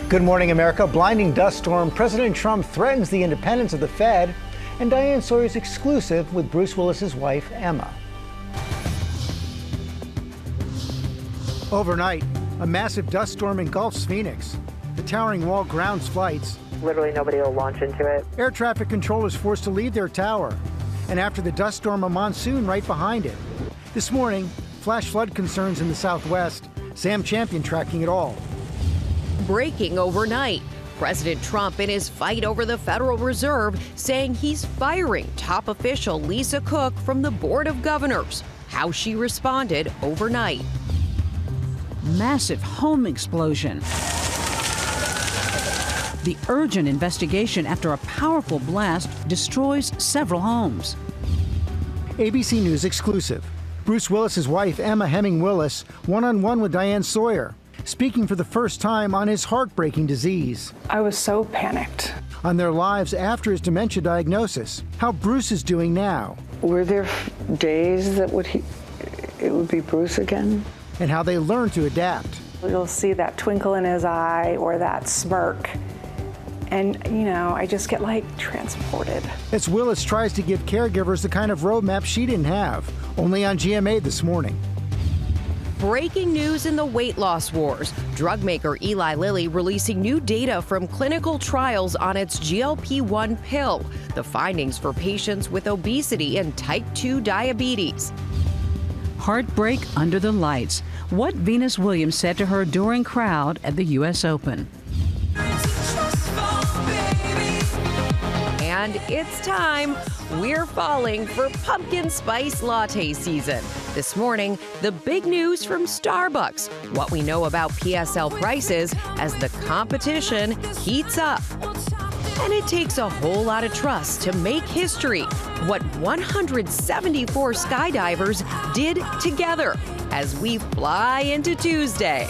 Good morning, America. Blinding dust storm. President Trump threatens the independence of the Fed. And Diane Sawyer's exclusive with Bruce Willis's wife, Emma. Overnight, a massive dust storm engulfs Phoenix. The towering wall grounds flights. Literally nobody will launch into it. Air traffic control is forced to leave their tower. And after the dust storm, a monsoon right behind it. This morning, flash flood concerns in the Southwest. Sam Champion tracking it all. Breaking overnight. President Trump in his fight over the Federal Reserve saying he's firing top official Lisa Cook from the Board of Governors. How she responded overnight. Massive home explosion. The urgent investigation after a powerful blast destroys several homes. ABC News exclusive. Bruce Willis's wife, Emma Heming Willis, one-on-one with Diane Sawyer, speaking for the first time on his heartbreaking disease. I was so panicked. On their lives after his dementia diagnosis, how Bruce is doing now. Were there days that it would be Bruce again? And how they learn to adapt. You'll see that twinkle in his eye or that smirk. And, I just get transported. As Willis tries to give caregivers the kind of roadmap she didn't have. Only on GMA this morning. Breaking news in the weight loss wars. Drug maker Eli Lilly releasing new data from clinical trials on its GLP-1 pill. The findings for patients with obesity and type 2 diabetes. Heartbreak under the lights. What Venus Williams said to her during crowd at the U.S. Open. And it's time. We're falling for pumpkin spice latte season. This morning, the big news from Starbucks. What we know about PSL prices as the competition heats up. And it takes a whole lot of trust to make history. What 174 skydivers did together as we fly into Tuesday.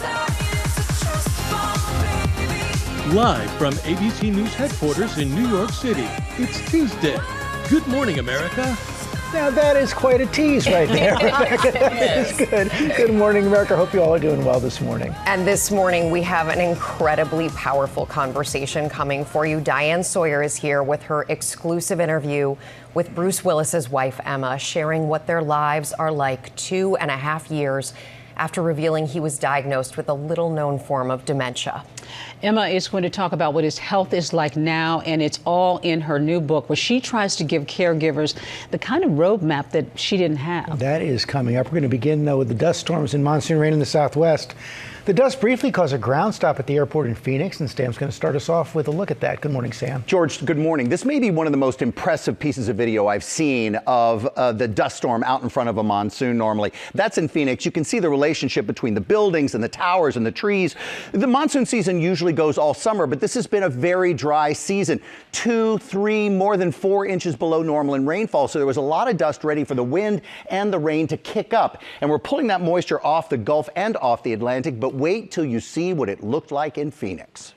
Live from ABC News headquarters in New York City, it's Tuesday. Good morning, America. Now that is quite a tease right there. That is good. Good morning, America. Hope you all are doing well this morning. And this morning we have an incredibly powerful conversation coming for you. Diane Sawyer is here with her exclusive interview with Bruce Willis's wife, Emma, sharing what their lives are like 2.5 years after revealing he was diagnosed with a little-known form of dementia. Emma is going to talk about what his health is like now, and it's all in her new book, where she tries to give caregivers the kind of roadmap that she didn't have. That is coming up. We're going to begin, though, with the dust storms and monsoon rain in the Southwest. The dust briefly caused a ground stop at the airport in Phoenix, and Sam's going to start us off with a look at that. Good morning, Sam. George, good morning. This may be one of the most impressive pieces of video I've seen of the dust storm out in front of a monsoon normally. That's in Phoenix. You can see the relationship between the buildings and the towers and the trees. The monsoon season usually goes all summer, but this has been a very dry season. 2, 3, more than 4 inches below normal in rainfall, so there was a lot of dust ready for the wind and the rain to kick up. And we're pulling that moisture off the Gulf and off the Atlantic, but wait till you see what it looked like in Phoenix.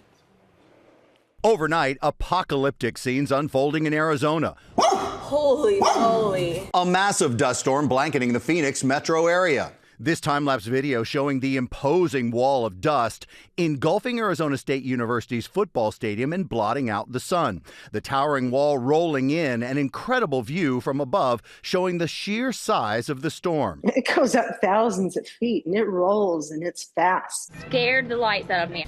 Overnight, apocalyptic scenes unfolding in Arizona. Holy moly. A massive dust storm blanketing the Phoenix metro area. This time-lapse video showing the imposing wall of dust engulfing Arizona State University's football stadium and blotting out the sun. The towering wall rolling in, an incredible view from above showing the sheer size of the storm. It goes up thousands of feet and it rolls and it's fast. Scared the lights out of me.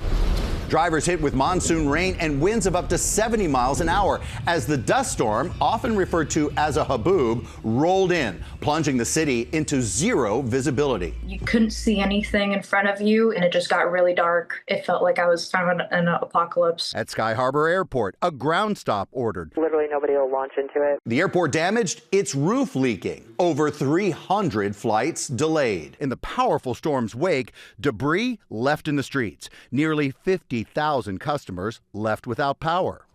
Drivers hit with monsoon rain and winds of up to 70 miles an hour as the dust storm, often referred to as a haboob, rolled in, plunging the city into zero visibility. You couldn't see anything in front of you, and it just got really dark. It felt like I was kind of in an apocalypse. At Sky Harbor Airport, a ground stop ordered. Literally nobody will launch into it. The airport damaged, its roof leaking. Over 300 flights delayed. In the powerful storm's wake, debris left in the streets. Nearly 50,000 customers left without power.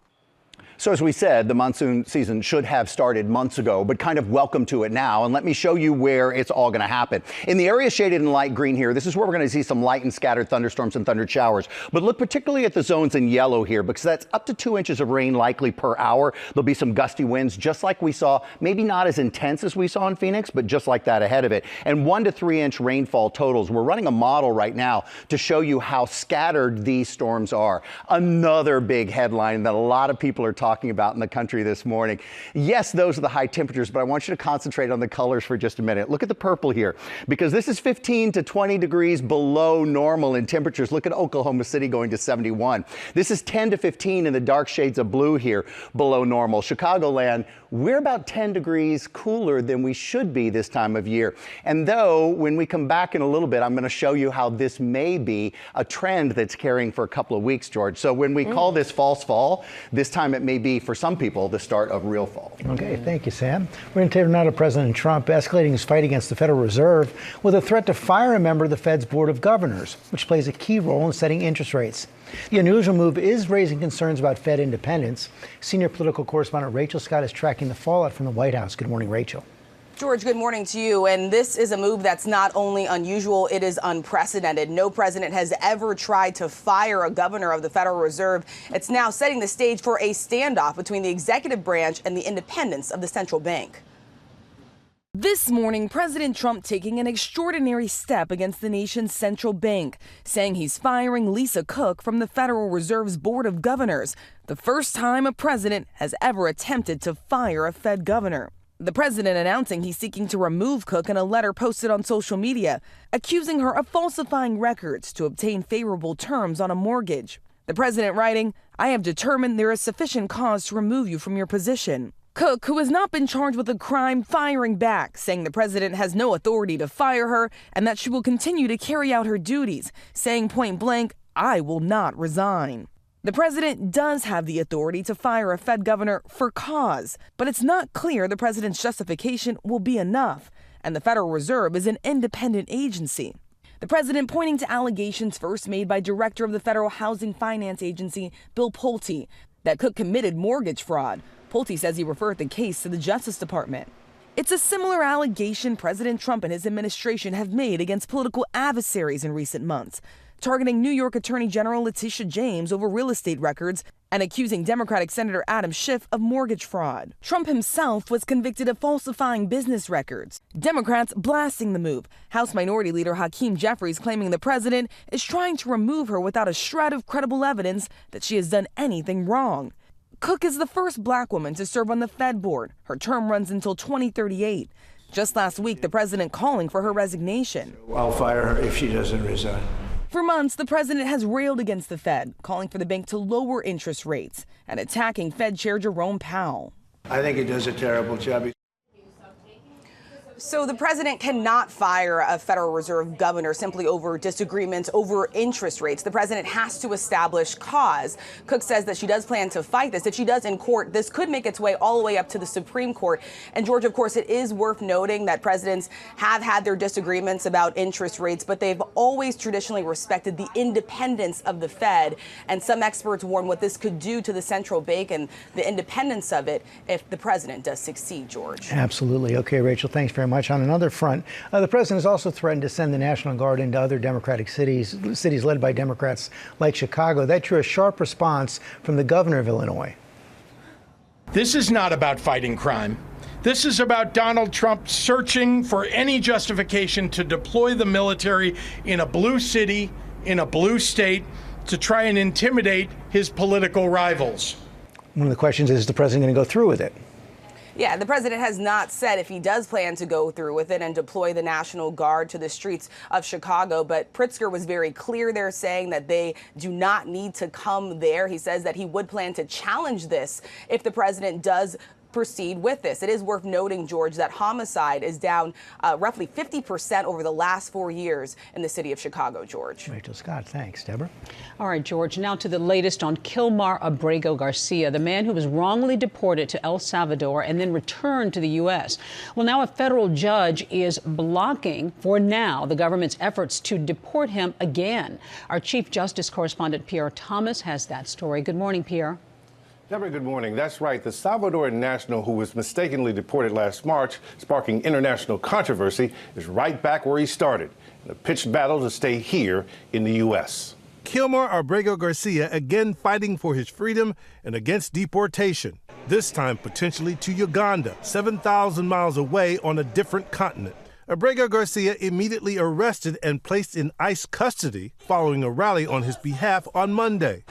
So as we said, the monsoon season should have started months ago, but kind of welcome to it now. And let me show you where it's all going to happen. In the area shaded in light green here, this is where we're going to see some light and scattered thunderstorms and thundered showers. But look particularly at the zones in yellow here, because that's up to 2 inches of rain likely per hour. There'll be some gusty winds, just like we saw, maybe not as intense as we saw in Phoenix, but just like that ahead of it. And 1 to 3 inch rainfall totals. We're running a model right now to show you how scattered these storms are. Another big headline that a lot of people are talking about in the country this morning. Yes, those are the high temperatures, but I want you to concentrate on the colors for just a minute. Look at the purple here, because this is 15 to 20 degrees below normal in temperatures. Look at Oklahoma City going to 71. This is 10 to 15 in the dark shades of blue here below normal. Chicagoland, we're about 10 degrees cooler than we should be this time of year. And though when we come back in a little bit, I'm going to show you how this may be a trend that's carrying for a couple of weeks, George. So when we call this false fall, this time it may be for some people the start of real fall. Okay, thank you, Sam. We're going to turn now to President Trump escalating his fight against the Federal Reserve with a threat to fire a member of the Fed's Board of Governors, which plays a key role in setting interest rates. The unusual move is raising concerns about Fed independence. Senior political correspondent Rachel Scott is tracking the fallout from the White House. Good morning, Rachel. George, good morning to you. And this is a move that's not only unusual, it is unprecedented. No president has ever tried to fire a governor of the Federal Reserve. It's now setting the stage for a standoff between the executive branch and the independence of the central bank. This morning, President Trump taking an extraordinary step against the nation's central bank, saying he's firing Lisa Cook from the Federal Reserve's Board of Governors, the first time a president has ever attempted to fire a Fed governor. The president announcing he's seeking to remove Cook in a letter posted on social media, accusing her of falsifying records to obtain favorable terms on a mortgage. The president writing, "I have determined there is sufficient cause to remove you from your position." Cook, who has not been charged with a crime, firing back, saying the president has no authority to fire her and that she will continue to carry out her duties, saying point blank, "I will not resign." The president does have the authority to fire a Fed governor for cause, but it's not clear the president's justification will be enough, and the Federal Reserve is an independent agency. The president pointing to allegations first made by Director of the Federal Housing Finance Agency, Bill Pulte, that Cook committed mortgage fraud. Pulte says he referred the case to the Justice Department. It's a similar allegation President Trump and his administration have made against political adversaries in recent months, targeting New York Attorney General Letitia James over real estate records and accusing Democratic Senator Adam Schiff of mortgage fraud. Trump himself was convicted of falsifying business records. Democrats blasting the move. House Minority Leader Hakeem Jeffries claiming the president is trying to remove her without a shred of credible evidence that she has done anything wrong. Cook is the first black woman to serve on the Fed board. Her term runs until 2038. Just last week, the president calling for her resignation. I'll fire her if she doesn't resign. For months, the president has railed against the Fed, calling for the bank to lower interest rates and attacking Fed Chair Jerome Powell. I think he does a terrible job. So the president cannot fire a Federal Reserve governor simply over disagreements over interest rates. The president has to establish cause. Cook says that she does plan to fight this. If she does in court, this could make its way all the way up to the Supreme Court. And George, of course, it is worth noting that presidents have had their disagreements about interest rates, but they've always traditionally respected the independence of the Fed. And some experts warn what this could do to the central bank and the independence of it if the president does succeed, George. Absolutely. Okay, Rachel, thanks very much. On another front, the president has also threatened to send the National Guard into other Democratic cities led by Democrats like Chicago. That drew a sharp response from the governor of Illinois. This is not about fighting crime. This is about Donald Trump searching for any justification to deploy the military in a blue city, in a blue state, to try and intimidate his political rivals. One of the questions is the president going to go through with it? Yeah, the president has not said if he does plan to go through with it and deploy the National Guard to the streets of Chicago. But Pritzker was very clear there, saying that they do not need to come there. He says that he would plan to challenge this if the president does proceed with this. It is worth noting, George, that homicide is down roughly 50% over the last 4 years in the city of Chicago, George. Rachel Scott, thanks. Deborah? All right, George, now to the latest on Kilmar Abrego Garcia, the man who was wrongly deported to El Salvador and then returned to the U.S. Well, now a federal judge is blocking, for now, the government's efforts to deport him again. Our Chief Justice correspondent Pierre Thomas has that story. Good morning, Pierre. Deborah, good morning. That's right. The Salvadoran national who was mistakenly deported last March, sparking international controversy, is right back where he started, in a pitched battle to stay here in the U.S. Kilmar Abrego Garcia again fighting for his freedom and against deportation, this time potentially to Uganda, 7,000 miles away on a different continent. Abrego Garcia immediately arrested and placed in ICE custody following a rally on his behalf on Monday.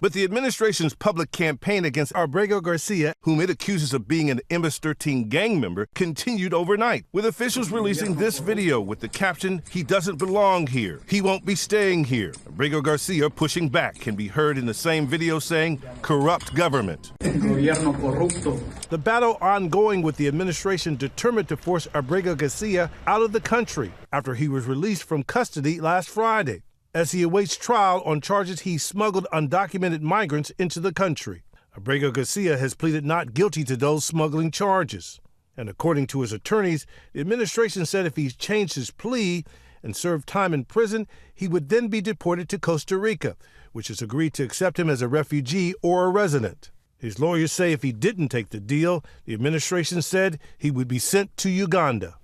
But the administration's public campaign against Abrego Garcia, whom it accuses of being an MS-13 gang member, continued overnight, with officials releasing this video with the caption, "He doesn't belong here. He won't be staying here." Abrego Garcia pushing back can be heard in the same video saying, "Corrupt government." The battle ongoing with the administration determined to force Abrego Garcia out of the country after he was released from custody last Friday, as he awaits trial on charges he smuggled undocumented migrants into the country. Abrego Garcia has pleaded not guilty to those smuggling charges. And according to his attorneys, the administration said if he changed his plea and served time in prison, he would then be deported to Costa Rica, which has agreed to accept him as a refugee or a resident. His lawyers say if he didn't take the deal, the administration said he would be sent to Uganda.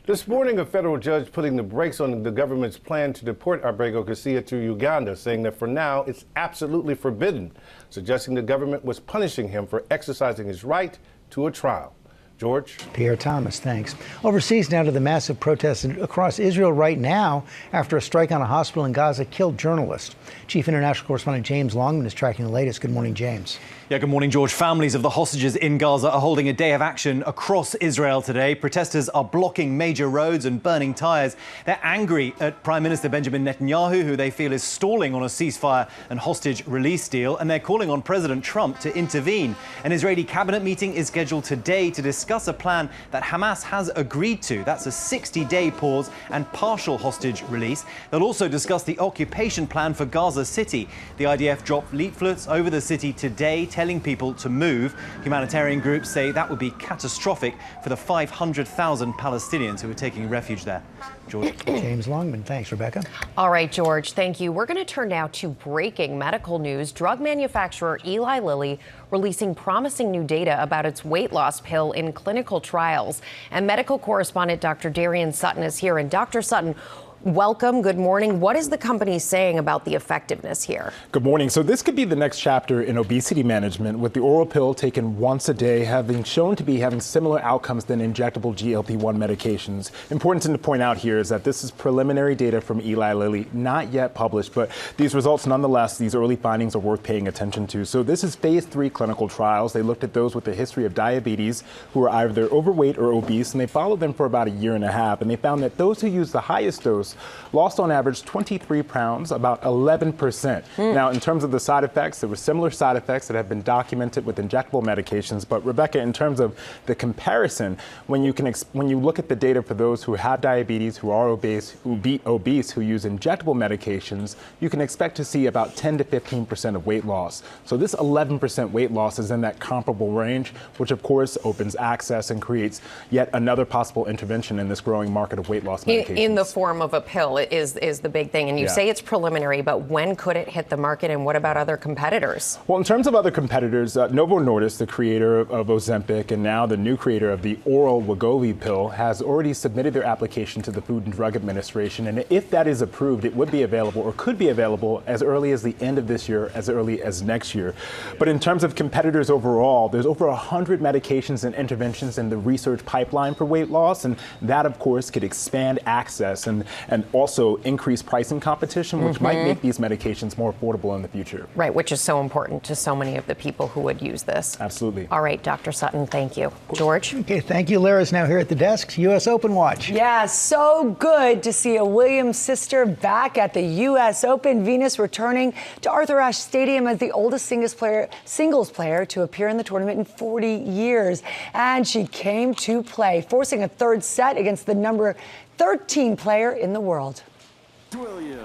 This morning, a federal judge putting the brakes on the government's plan to deport Abrego Garcia to Uganda, saying that for now it's absolutely forbidden, suggesting the government was punishing him for exercising his right to a trial. George? Pierre Thomas, thanks. Overseas now to the massive protests across Israel right now after a strike on a hospital in Gaza killed journalists. Chief International Correspondent James Longman is tracking the latest. Good morning, James. Yeah, good morning, George. Families of the hostages in Gaza are holding a day of action across Israel today. Protesters are blocking major roads and burning tyres. They're angry at Prime Minister Benjamin Netanyahu, who they feel is stalling on a ceasefire and hostage release deal, and they're calling on President Trump to intervene. An Israeli cabinet meeting is scheduled today to discuss a plan that Hamas has agreed to. That's a 60-day pause and partial hostage release. They'll also discuss the occupation plan for Gaza City. The IDF dropped leaflets over the city today telling people to move. Humanitarian groups say that would be catastrophic for the 500,000 Palestinians who are taking refuge there. George. James Longman. Thanks, Rebecca. All right, George, thank you. We're going to turn now to breaking medical news. Drug manufacturer Eli Lilly releasing promising new data about its weight loss pill in clinical trials. And medical correspondent Dr. Darian Sutton is here. And Dr. Sutton, welcome. Good morning. What is the company saying about the effectiveness here? Good morning. So this could be the next chapter in obesity management, with the oral pill taken once a day having shown to be having similar outcomes than injectable GLP-1 medications. Important to point out here is that this is preliminary data from Eli Lilly, not yet published, but these results nonetheless, these early findings are worth paying attention to. So this is phase 3 clinical trials. They looked at those with a history of diabetes who are either overweight or obese, and they followed them for about a year and a half. And they found that those who used the highest dose lost on average 23 pounds, about 11%. Now, in terms of the side effects, there were similar side effects that have been documented with injectable medications. But Rebecca, in terms of the comparison, when you look at the data for those who have diabetes, who are obese, who use injectable medications, you can expect to see about 10 to 15% of weight loss. So this 11% weight loss is in that comparable range, which of course opens access and creates yet another possible intervention in this growing market of weight loss medications. In the form of a pill is the big thing. And you say it's preliminary, but when could it hit the market, and what about other competitors? Well, in terms of other competitors, Novo Nordisk, the creator of Ozempic and now the new creator of the oral Wegovy pill, has already submitted their application to the Food and Drug Administration. And if that is approved, it would be available, or could be available, as early as the end of this year, as early as next year. But in terms of competitors overall, there's over 100 medications and interventions in the research pipeline for weight loss. And that, of course, could expand access and also increase pricing competition, which might make these medications more affordable in the future. Right, which is so important to so many of the people who would use this. Absolutely. All right, Dr. Sutton, thank you. George? Okay, thank you. Lara's now here at the desk. U.S. Open watch. Yeah, so good to see a Williams sister back at the U.S. Open. Venus returning to Arthur Ashe Stadium as the oldest singles player to appear in the tournament in 40 years. And she came to play, forcing a third set against the number 13 player in the world.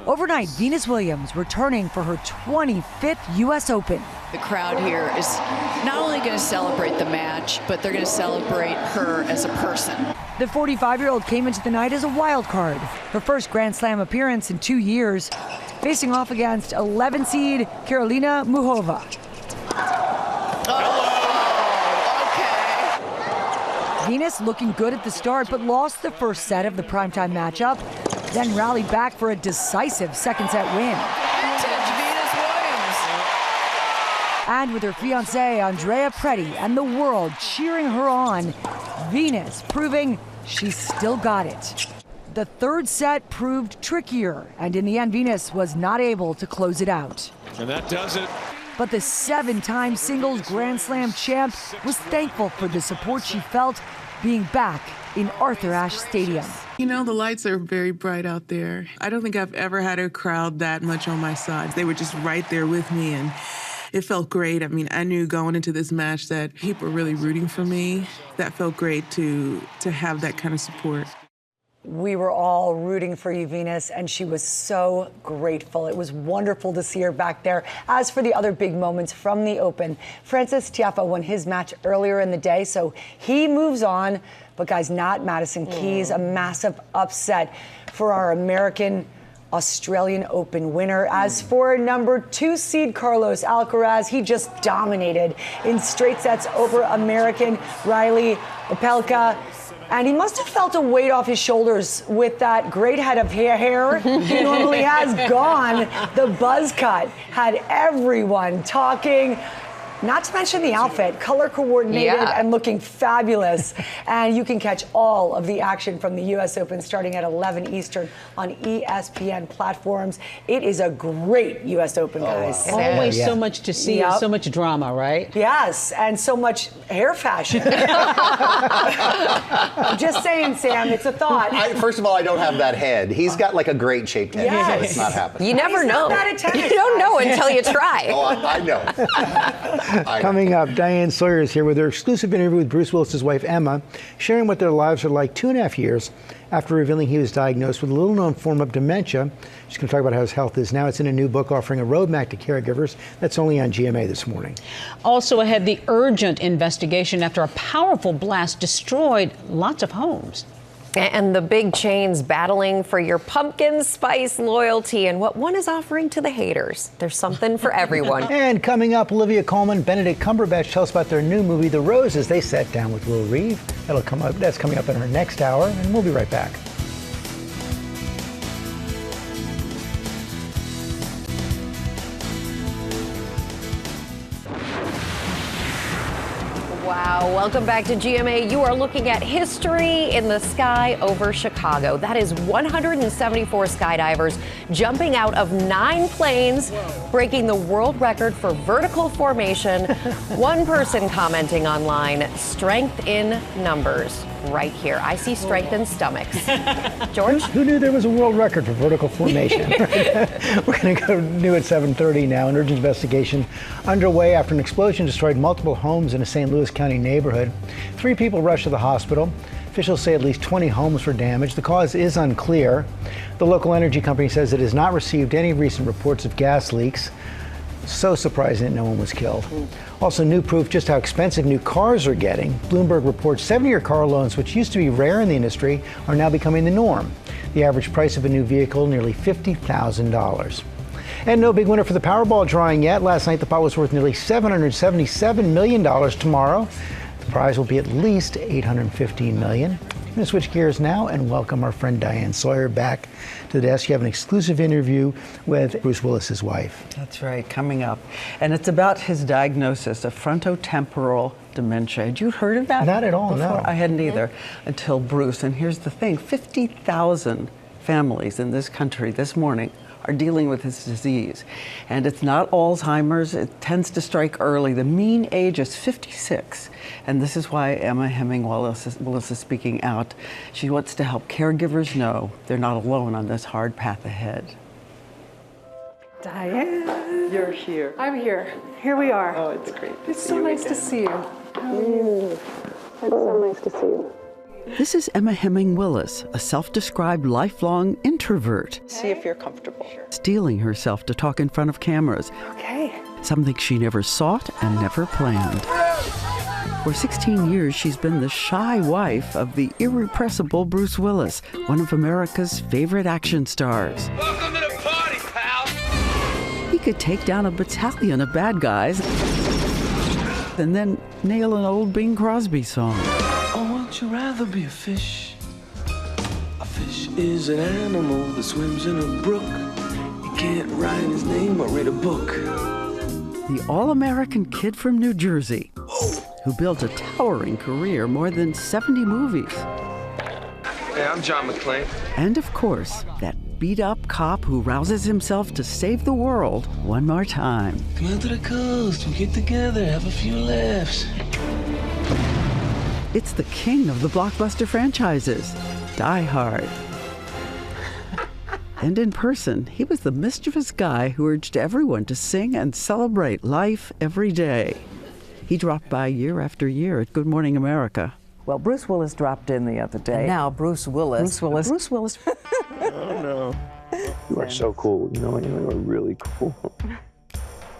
Overnight, Venus Williams returning for her 25th U.S. Open. The crowd here is not only going to celebrate the match, but they're going to celebrate her as a person. The 45-year-old came into the night as a wild card, her first Grand Slam appearance in 2 years, facing off against 11 seed Karolina Muchova. Venus looking good at the start, but lost the first set of the primetime matchup, then rallied back for a decisive second set win. And with her fiancé, Andrea Preti, and the world cheering her on, Venus proving she's still got it. The third set proved trickier, and in the end, Venus was not able to close it out. And that does it. But the 7-time singles Grand Slam champ was thankful for the support she felt being back in Arthur Ashe Stadium. You know, the lights are very bright out there. I don't think I've ever had a crowd that much on my side. They were just right there with me, and it felt great. I mean, I knew going into this match that people were really rooting for me. That felt great to have that kind of support. We were all rooting for you, Venus, and she was so grateful. It was wonderful to see her back there. As for the other big moments from the Open, Francis Tiafoe won his match earlier in the day, so he moves on. But guys, not Madison Keys, a massive upset for our American Australian Open winner. As for number 2 seed Carlos Alcaraz, he just dominated in straight sets over American Riley Opelka. And he must have felt a weight off his shoulders with that great head of hair he normally has gone. The buzz cut had everyone talking. Not to mention the outfit, color coordinated and looking fabulous. And you can catch all of the action from the U.S. Open starting at 11 Eastern on ESPN platforms. It is a great U.S. Open, guys. Always so much to see, so much drama, right? Yes, and so much hair fashion. I'm just saying, Sam, it's a thought. First of all, I don't have that head. He's got like a great shaped head, so it's not happening. You never know. You don't know until you try. Oh, I know. Coming up, Diane Sawyer is here with her exclusive interview with Bruce Willis's wife, Emma, sharing what their lives are like 2.5 years after revealing he was diagnosed with a little-known form of dementia. She's going to talk about how his health is now. It's in a new book offering a roadmap to caregivers. That's only on GMA this morning. Also ahead, the urgent investigation after a powerful blast destroyed lots of homes. And the big chains battling for your pumpkin spice loyalty and what one is offering to the haters. There's something for everyone. And coming up, Olivia Colman, Benedict Cumberbatch tell us about their new movie, The Roses. They sat down with Will Reeve. That's coming up in our next hour, and we'll be right back. Wow, welcome back to GMA. You are looking at history in the sky over Chicago. That is 174 skydivers jumping out of 9 planes, breaking the world record for vertical formation. One person commenting online, strength in numbers. Right here. I see strength in stomachs. George? Who knew there was a world record for vertical formation? We're going to go new at 7:30 now. An urgent investigation underway after an explosion destroyed multiple homes in a St. Louis County neighborhood. 3 people rushed to the hospital. Officials say at least 20 homes were damaged. The cause is unclear. The local energy company says it has not received any recent reports of gas leaks. So surprising that no one was killed. Also, new proof just how expensive new cars are getting. Bloomberg reports 7-year car loans, which used to be rare in the industry, are now becoming the norm. The average price of a new vehicle, nearly $50,000. And no big winner for the Powerball drawing yet. Last night, the pot was worth nearly $777 million. Tomorrow, the prize will be at least $815 million. I'm going to switch gears now and welcome our friend Diane Sawyer back to the desk. You have an exclusive interview with Bruce Willis's wife. That's right, coming up. And it's about his diagnosis of frontotemporal dementia. Had you heard of that? Not at all, before? no. I hadn't either until Bruce. And here's the thing, 50,000 families in this country this morning are dealing with this disease. And it's not Alzheimer's. It tends to strike early. The mean age is 56. And this is why Emma Heming Willis is speaking out. She wants to help caregivers know they're not alone on this hard path ahead. Diane. You're here. I'm here. Here we are. Oh, it's great. It's so nice to see you. It's so nice to see you. This is Emma Heming Willis, a self-described lifelong introvert. See if you're comfortable. Steeling herself to talk in front of cameras. Okay. Something she never sought and never planned. For 16 years, she's been the shy wife of the irrepressible Bruce Willis, one of America's favorite action stars. Welcome to the party, pal! He could take down a battalion of bad guys and then nail an old Bing Crosby song. Oh, won't you rather be a fish? A fish is an animal that swims in a brook. You can't write his name or read a book. The all-American kid from New Jersey, who built a towering career, more than 70 movies. Hey, I'm John McClane. And of course, that beat-up cop who rouses himself to save the world one more time. Come out to the coast, we get together, have a few laughs. It's the king of the blockbuster franchises, Die Hard. And in person, he was the mischievous guy who urged everyone to sing and celebrate life every day. He dropped by year after year at Good Morning America. Well, Bruce Willis dropped in the other day. And now Bruce Willis. Bruce Willis. Oh, no. You are so cool. You are really cool.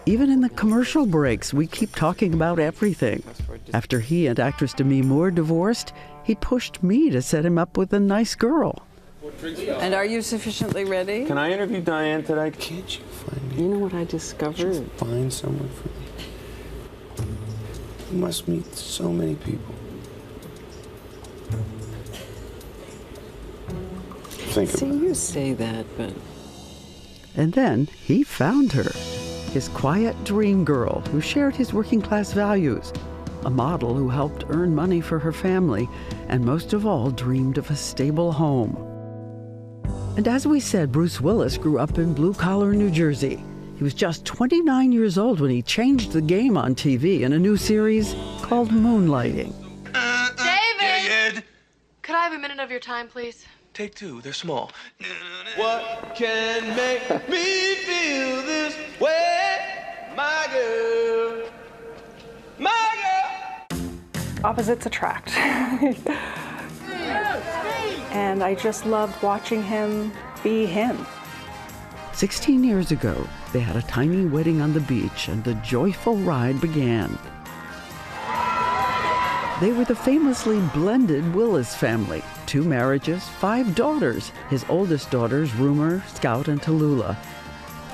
Even in the commercial breaks, we keep talking about everything. After he and actress Demi Moore divorced, he pushed me to set him up with a nice girl. And are you sufficiently ready? Can I interview Diane today? Can't you find me? You know what I discovered? Find someone for me. You must meet so many people. You say that, but... And then he found her, his quiet dream girl who shared his working class values, a model who helped earn money for her family, and most of all dreamed of a stable home. And as we said, Bruce Willis grew up in blue-collar New Jersey. He was just 29 years old when he changed the game on TV in a new series called Moonlighting. David! Could I have a minute of your time, please? Take two, they're small. What can make me feel this way, my girl? My girl! Opposites attract. And I just loved watching him be him. 16 years ago, they had a tiny wedding on the beach and the joyful ride began. They were the famously blended Willis family. 2 marriages, 5 daughters. His oldest daughters, Rumor, Scout, and Tallulah.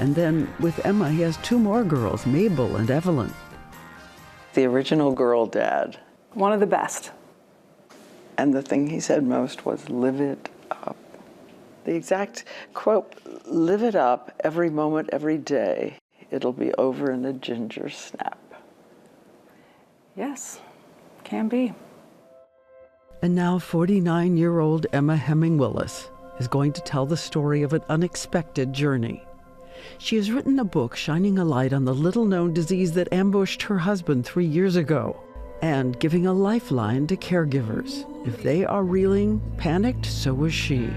And then with Emma, he has 2 more girls, Mabel and Evelyn. The original girl dad. One of the best. And the thing he said most was, live it up. The exact quote, live it up every moment, every day. It'll be over in a ginger snap. Yes, can be. And now 49-year-old Emma Heming Willis is going to tell the story of an unexpected journey. She has written a book shining a light on the little-known disease that ambushed her husband 3 years ago, and giving a lifeline to caregivers. If they are reeling, panicked, so was she.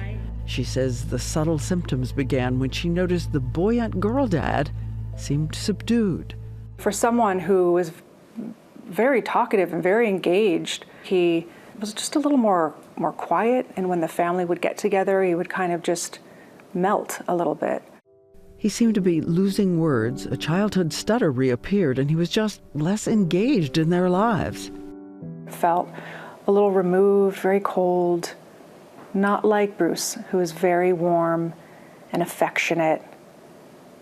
She says the subtle symptoms began when she noticed the buoyant girl dad seemed subdued. For someone who was very talkative and very engaged, he was just a little more quiet, and when the family would get together, he would kind of just melt a little bit. He seemed to be losing words, a childhood stutter reappeared, and he was just less engaged in their lives. Felt a little removed, very cold, not like Bruce, who was very warm and affectionate.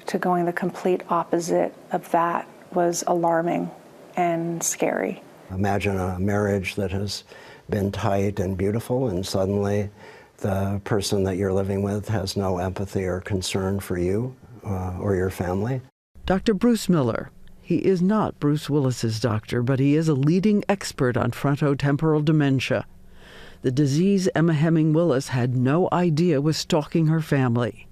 To going the complete opposite of that was alarming and scary. Imagine a marriage that has been tight and beautiful, and suddenly the person that you're living with has no empathy or concern for you or your family. Dr. Bruce Miller. He is not Bruce Willis's doctor, but he is a leading expert on frontotemporal dementia. The disease Emma Heming Willis had no idea was stalking her family.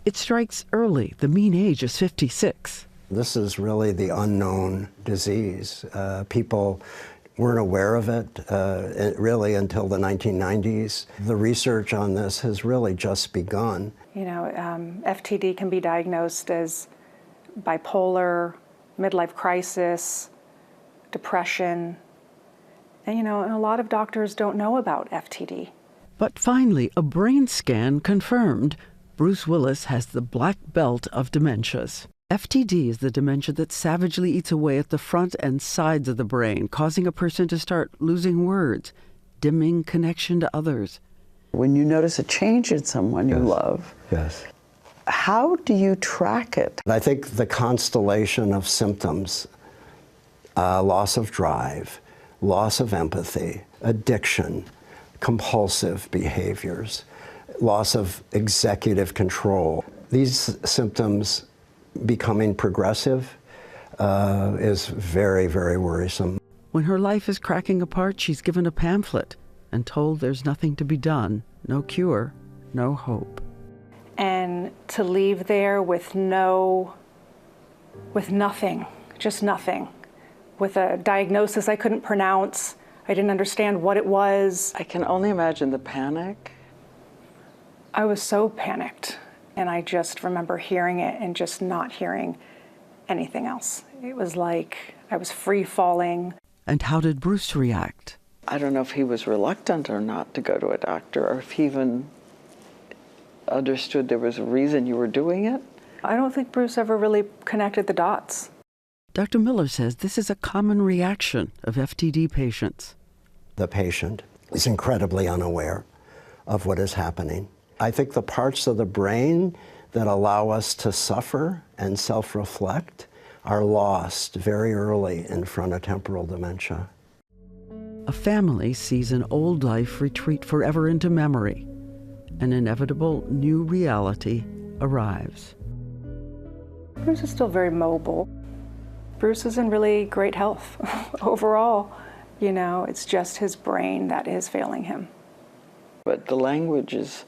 It strikes early. The mean age is 56. This is really the unknown disease. People weren't aware of it really until the 1990s. The research on this has really just begun. You know, FTD can be diagnosed as bipolar, midlife crisis, depression, and and a lot of doctors don't know about FTD. But finally, a brain scan confirmed Bruce Willis has the black belt of dementias. FTD is the dementia that savagely eats away at the front and sides of the brain, causing a person to start losing words, dimming connection to others. When you notice a change in someone you love, Yes. how do you track it? I think the constellation of symptoms, loss of drive, loss of empathy, addiction, compulsive behaviors, loss of executive control, these symptoms becoming progressive is very, very worrisome. When her life is cracking apart, she's given a pamphlet and told there's nothing to be done, no cure, no hope. And to leave there with nothing, just nothing, with a diagnosis I couldn't pronounce. I didn't understand what it was. I can only imagine the panic. I was so panicked, and I just remember hearing it and just not hearing anything else. It was like I was free falling. And how did Bruce react? I don't know if he was reluctant or not to go to a doctor, or if he even understood there was a reason you were doing it. I don't think Bruce ever really connected the dots. Dr. Miller says this is a common reaction of FTD patients. The patient is incredibly unaware of what is happening. I think the parts of the brain that allow us to suffer and self-reflect are lost very early in frontotemporal dementia. A family sees an old life retreat forever into memory. An inevitable new reality arrives. Bruce is still very mobile. Bruce is in really great health overall. You know, it's just his brain that is failing him. But the language is...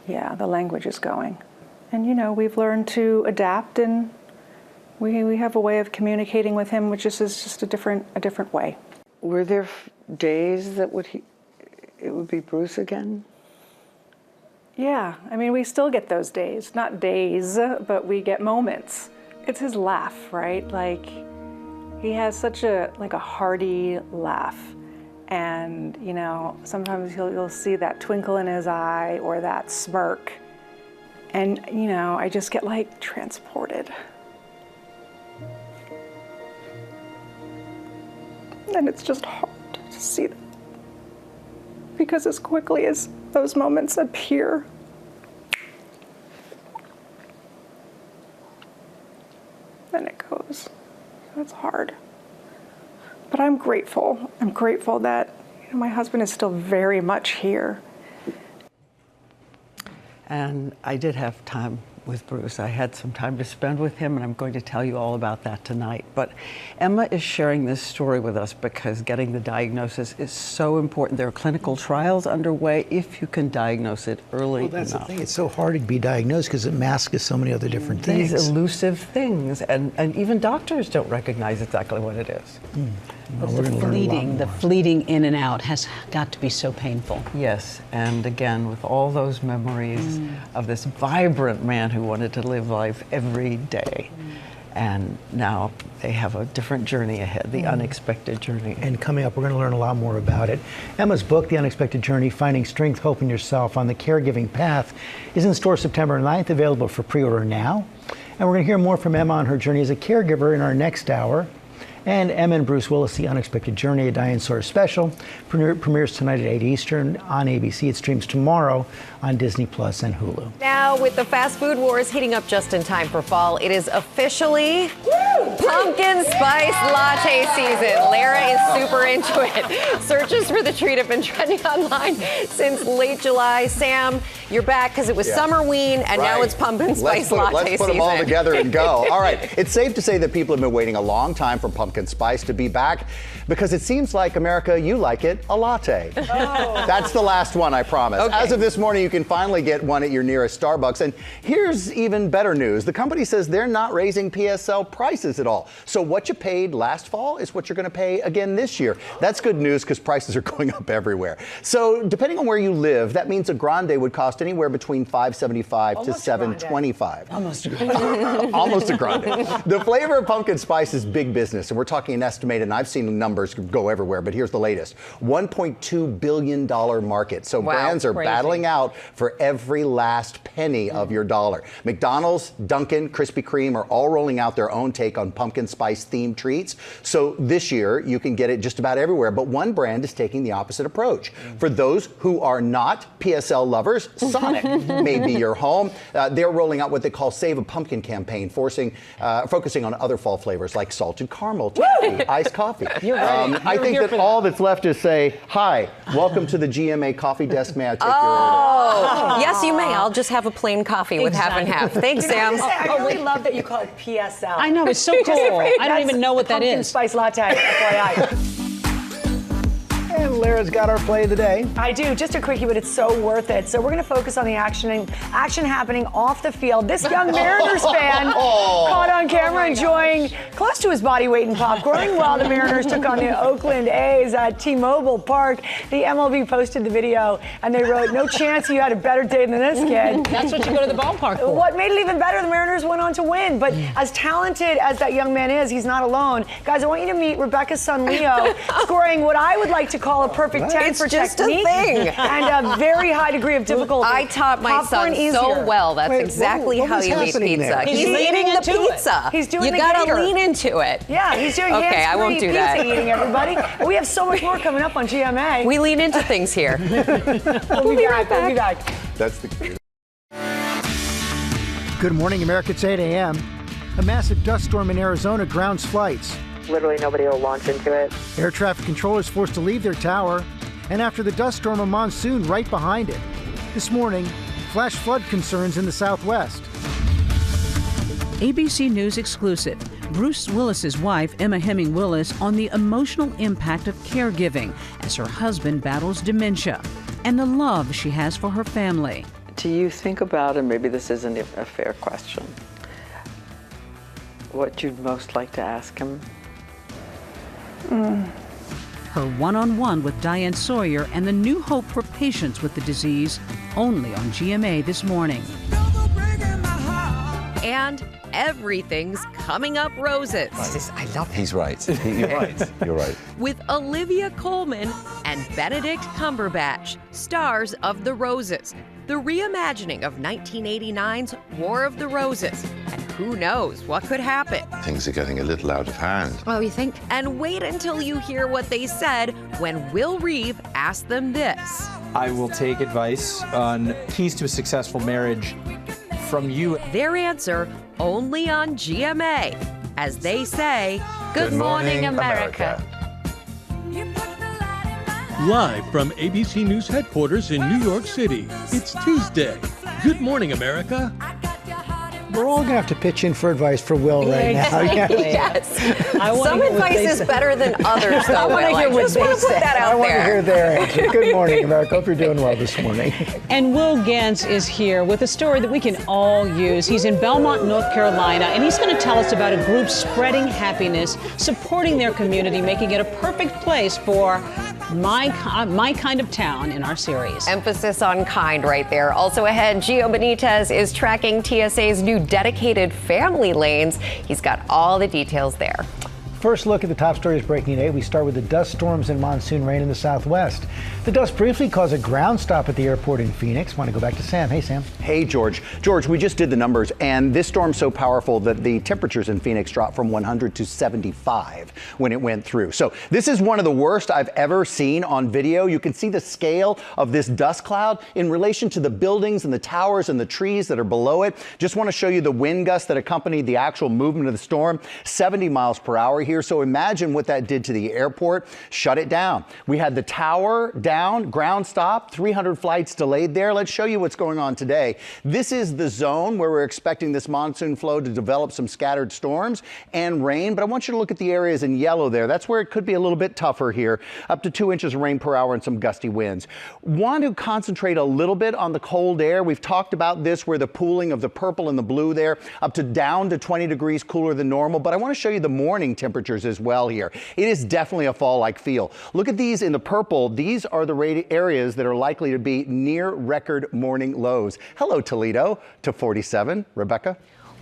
Yeah, the language is going. And, you know, we've learned to adapt, and we have a way of communicating with him, which is just a different way. Were there days that it would be Bruce again? Yeah, I mean, we still get those days. Not days, but we get moments. It's his laugh, right? Like, he has such a hearty laugh. And, you know, sometimes you'll see that twinkle in his eye or that smirk. And, you know, I just get like transported. And it's just hard to see that. Because as quickly as those moments appear, then it goes. It's hard. But I'm grateful. I'm grateful that my husband is still very much here. And I did have time with Bruce. I had some time to spend with him, and I'm going to tell you all about that tonight. But Emma is sharing this story with us because getting the diagnosis is so important. There are clinical trials underway if you can diagnose it early enough. Well, that's the thing. It's so hard to be diagnosed because it masks so many other different things. These elusive things, and even doctors don't recognize exactly what it is. The fleeting in and out has got to be so painful. Yes, and again, with all those memories of this vibrant man who wanted to live life every day. And now they have a different journey ahead, the unexpected journey. And coming up, we're going to learn a lot more about it. Emma's book, The Unexpected Journey, Finding Strength, Hope in Yourself on the Caregiving Path, is in store September 9th, available for pre-order now. And we're going to hear more from Emma on her journey as a caregiver in our next hour. And Emma and Bruce Willis, The Unexpected Journey, a Diane Sawyer special, premieres tonight at 8 Eastern on ABC. It streams tomorrow on Disney Plus and Hulu. Now, with the fast food wars heating up just in time for fall, it is officially pumpkin spice latte season. Lara is super into it. Searches for the treat have been trending online since late July. Sam, you're back because it was Summerween, and now it's pumpkin spice latte season. Let's put them all together and go. All right, it's safe to say that people have been waiting a long time for pumpkin spice to be back because it seems like, America, you like it a latte. Oh. That's the last one, I promise. Okay. As of this morning, you can finally get one at your nearest Starbucks. And here's even better news. The company says they're not raising PSL prices at all. all. So what you paid last fall is what you're going to pay again this year. That's good news because prices are going up everywhere. So depending on where you live, that means a grande would cost anywhere between $5.75 to $7.25. Almost a grande. Almost a grande. The flavor of pumpkin spice is big business, and we're talking an estimated, and I've seen numbers go everywhere, but here's the latest, $1.2 billion market. So brands are battling out for every last penny of your dollar. McDonald's, Dunkin', Krispy Kreme are all rolling out their own take on pumpkin spice themed treats. So this year, you can get it just about everywhere, but one brand is taking the opposite approach. For those who are not PSL lovers, Sonic may be your home. They're rolling out what they call Save a Pumpkin campaign, focusing on other fall flavors like salted caramel, toffee, iced coffee. I think that all that's left is say, hi, welcome to the GMA coffee desk. May I take your order? Yes, you may. I'll just have a plain coffee with half and half. Thanks, Sam. I really love that you call it PSL. I know, it's so cool. I don't even know what that is. Pumpkin spice latte, FYI. And Lara's got our play of the day. I do. Just a quickie, but it's so worth it. So we're going to focus on the action happening off the field. This young Mariners fan caught on camera enjoying close to his body weight in popcorn while the Mariners took on the Oakland A's at T-Mobile Park. The MLB posted the video, and they wrote, "No chance you had a better day than this kid." That's what you go to the ballpark for. What made it even better, the Mariners went on to win. But as talented as that young man is, he's not alone. Guys, I want you to meet Rebecca's son, Leo, scoring what I would like to call a perfect 10 for technique and a very high degree of difficulty. I taught my son so well. That's exactly how you eat pizza. He's eating the pizza. He's doing you gotta lean into it. Yeah, he's doing okay, I won't do pizza that. eating, everybody. We have so much more coming up on GMA. We lean into things here. We'll be right back. We'll be back. That's the key. Good morning, America. It's 8 a.m. A massive dust storm in Arizona grounds flights. Literally nobody will launch into it. Air traffic controllers forced to leave their tower. And after the dust storm, a monsoon right behind it. This morning, flash flood concerns in the Southwest. ABC News exclusive. Bruce Willis's wife, Emma Heming Willis, on the emotional impact of caregiving as her husband battles dementia and the love she has for her family. Do you think about, and maybe this isn't a fair question, what you'd most like to ask him? Her one-on-one with Diane Sawyer and the new hope for patients with the disease, only on GMA this morning. And everything's coming up roses. I love it. He's right. You're right. You're right. With Olivia Colman and Benedict Cumberbatch, stars of The Roses, the reimagining of 1989's War of the Roses. And who knows what could happen? Things are getting a little out of hand. Oh, you think? And wait until you hear what they said when Will Reeve asked them this. I will take advice on keys to a successful marriage from you. Their answer only on GMA. As they say, Good morning, America. Live from ABC News headquarters in New York City, it's Tuesday. Good morning, America. We're all going to have to pitch in for advice for Will right now. Yes. Some advice is better than others, though. I just want to put that out there. I want to hear their answer. Good morning, America. Hope you're doing well this morning. And Will Gantz is here with a story that we can all use. He's in Belmont, North Carolina, and he's going to tell us about a group spreading happiness, supporting their community, making it a perfect place for my kind of town in our series. Emphasis on kind right there. Also ahead, Gio Benitez is tracking TSA's new dedicated family lanes. He's got all the details there. First look at the top stories breaking today. We start with the dust storms and monsoon rain in the Southwest. The dust briefly caused a ground stop at the airport in Phoenix. Want to go back to Sam. Hey, Sam. Hey, George. George, we just did the numbers, and this storm's so powerful that the temperatures in Phoenix dropped from 100 to 75 when it went through. So this is one of the worst I've ever seen on video. You can see the scale of this dust cloud in relation to the buildings and the towers and the trees that are below it. Just want to show you the wind gusts that accompanied the actual movement of the storm. 70 miles per hour here. here. So imagine what that did to the airport. Shut it down. We had the tower down, ground stop, 300 flights delayed there. Let's show you what's going on today. This is the zone where we're expecting this monsoon flow to develop some scattered storms and rain. But I want you to look at the areas in yellow there. That's where it could be a little bit tougher here. Up to 2 inches of rain per hour and some gusty winds. Want to concentrate a little bit on the cold air. We've talked about this where the pooling of the purple and the blue there up to down to 20 degrees cooler than normal. But I want to show you the morning temperatures as well here. It is definitely a fall-like feel. Look at these in the purple. These are the areas that are likely to be near record morning lows. Hello, Toledo to 47. Rebecca?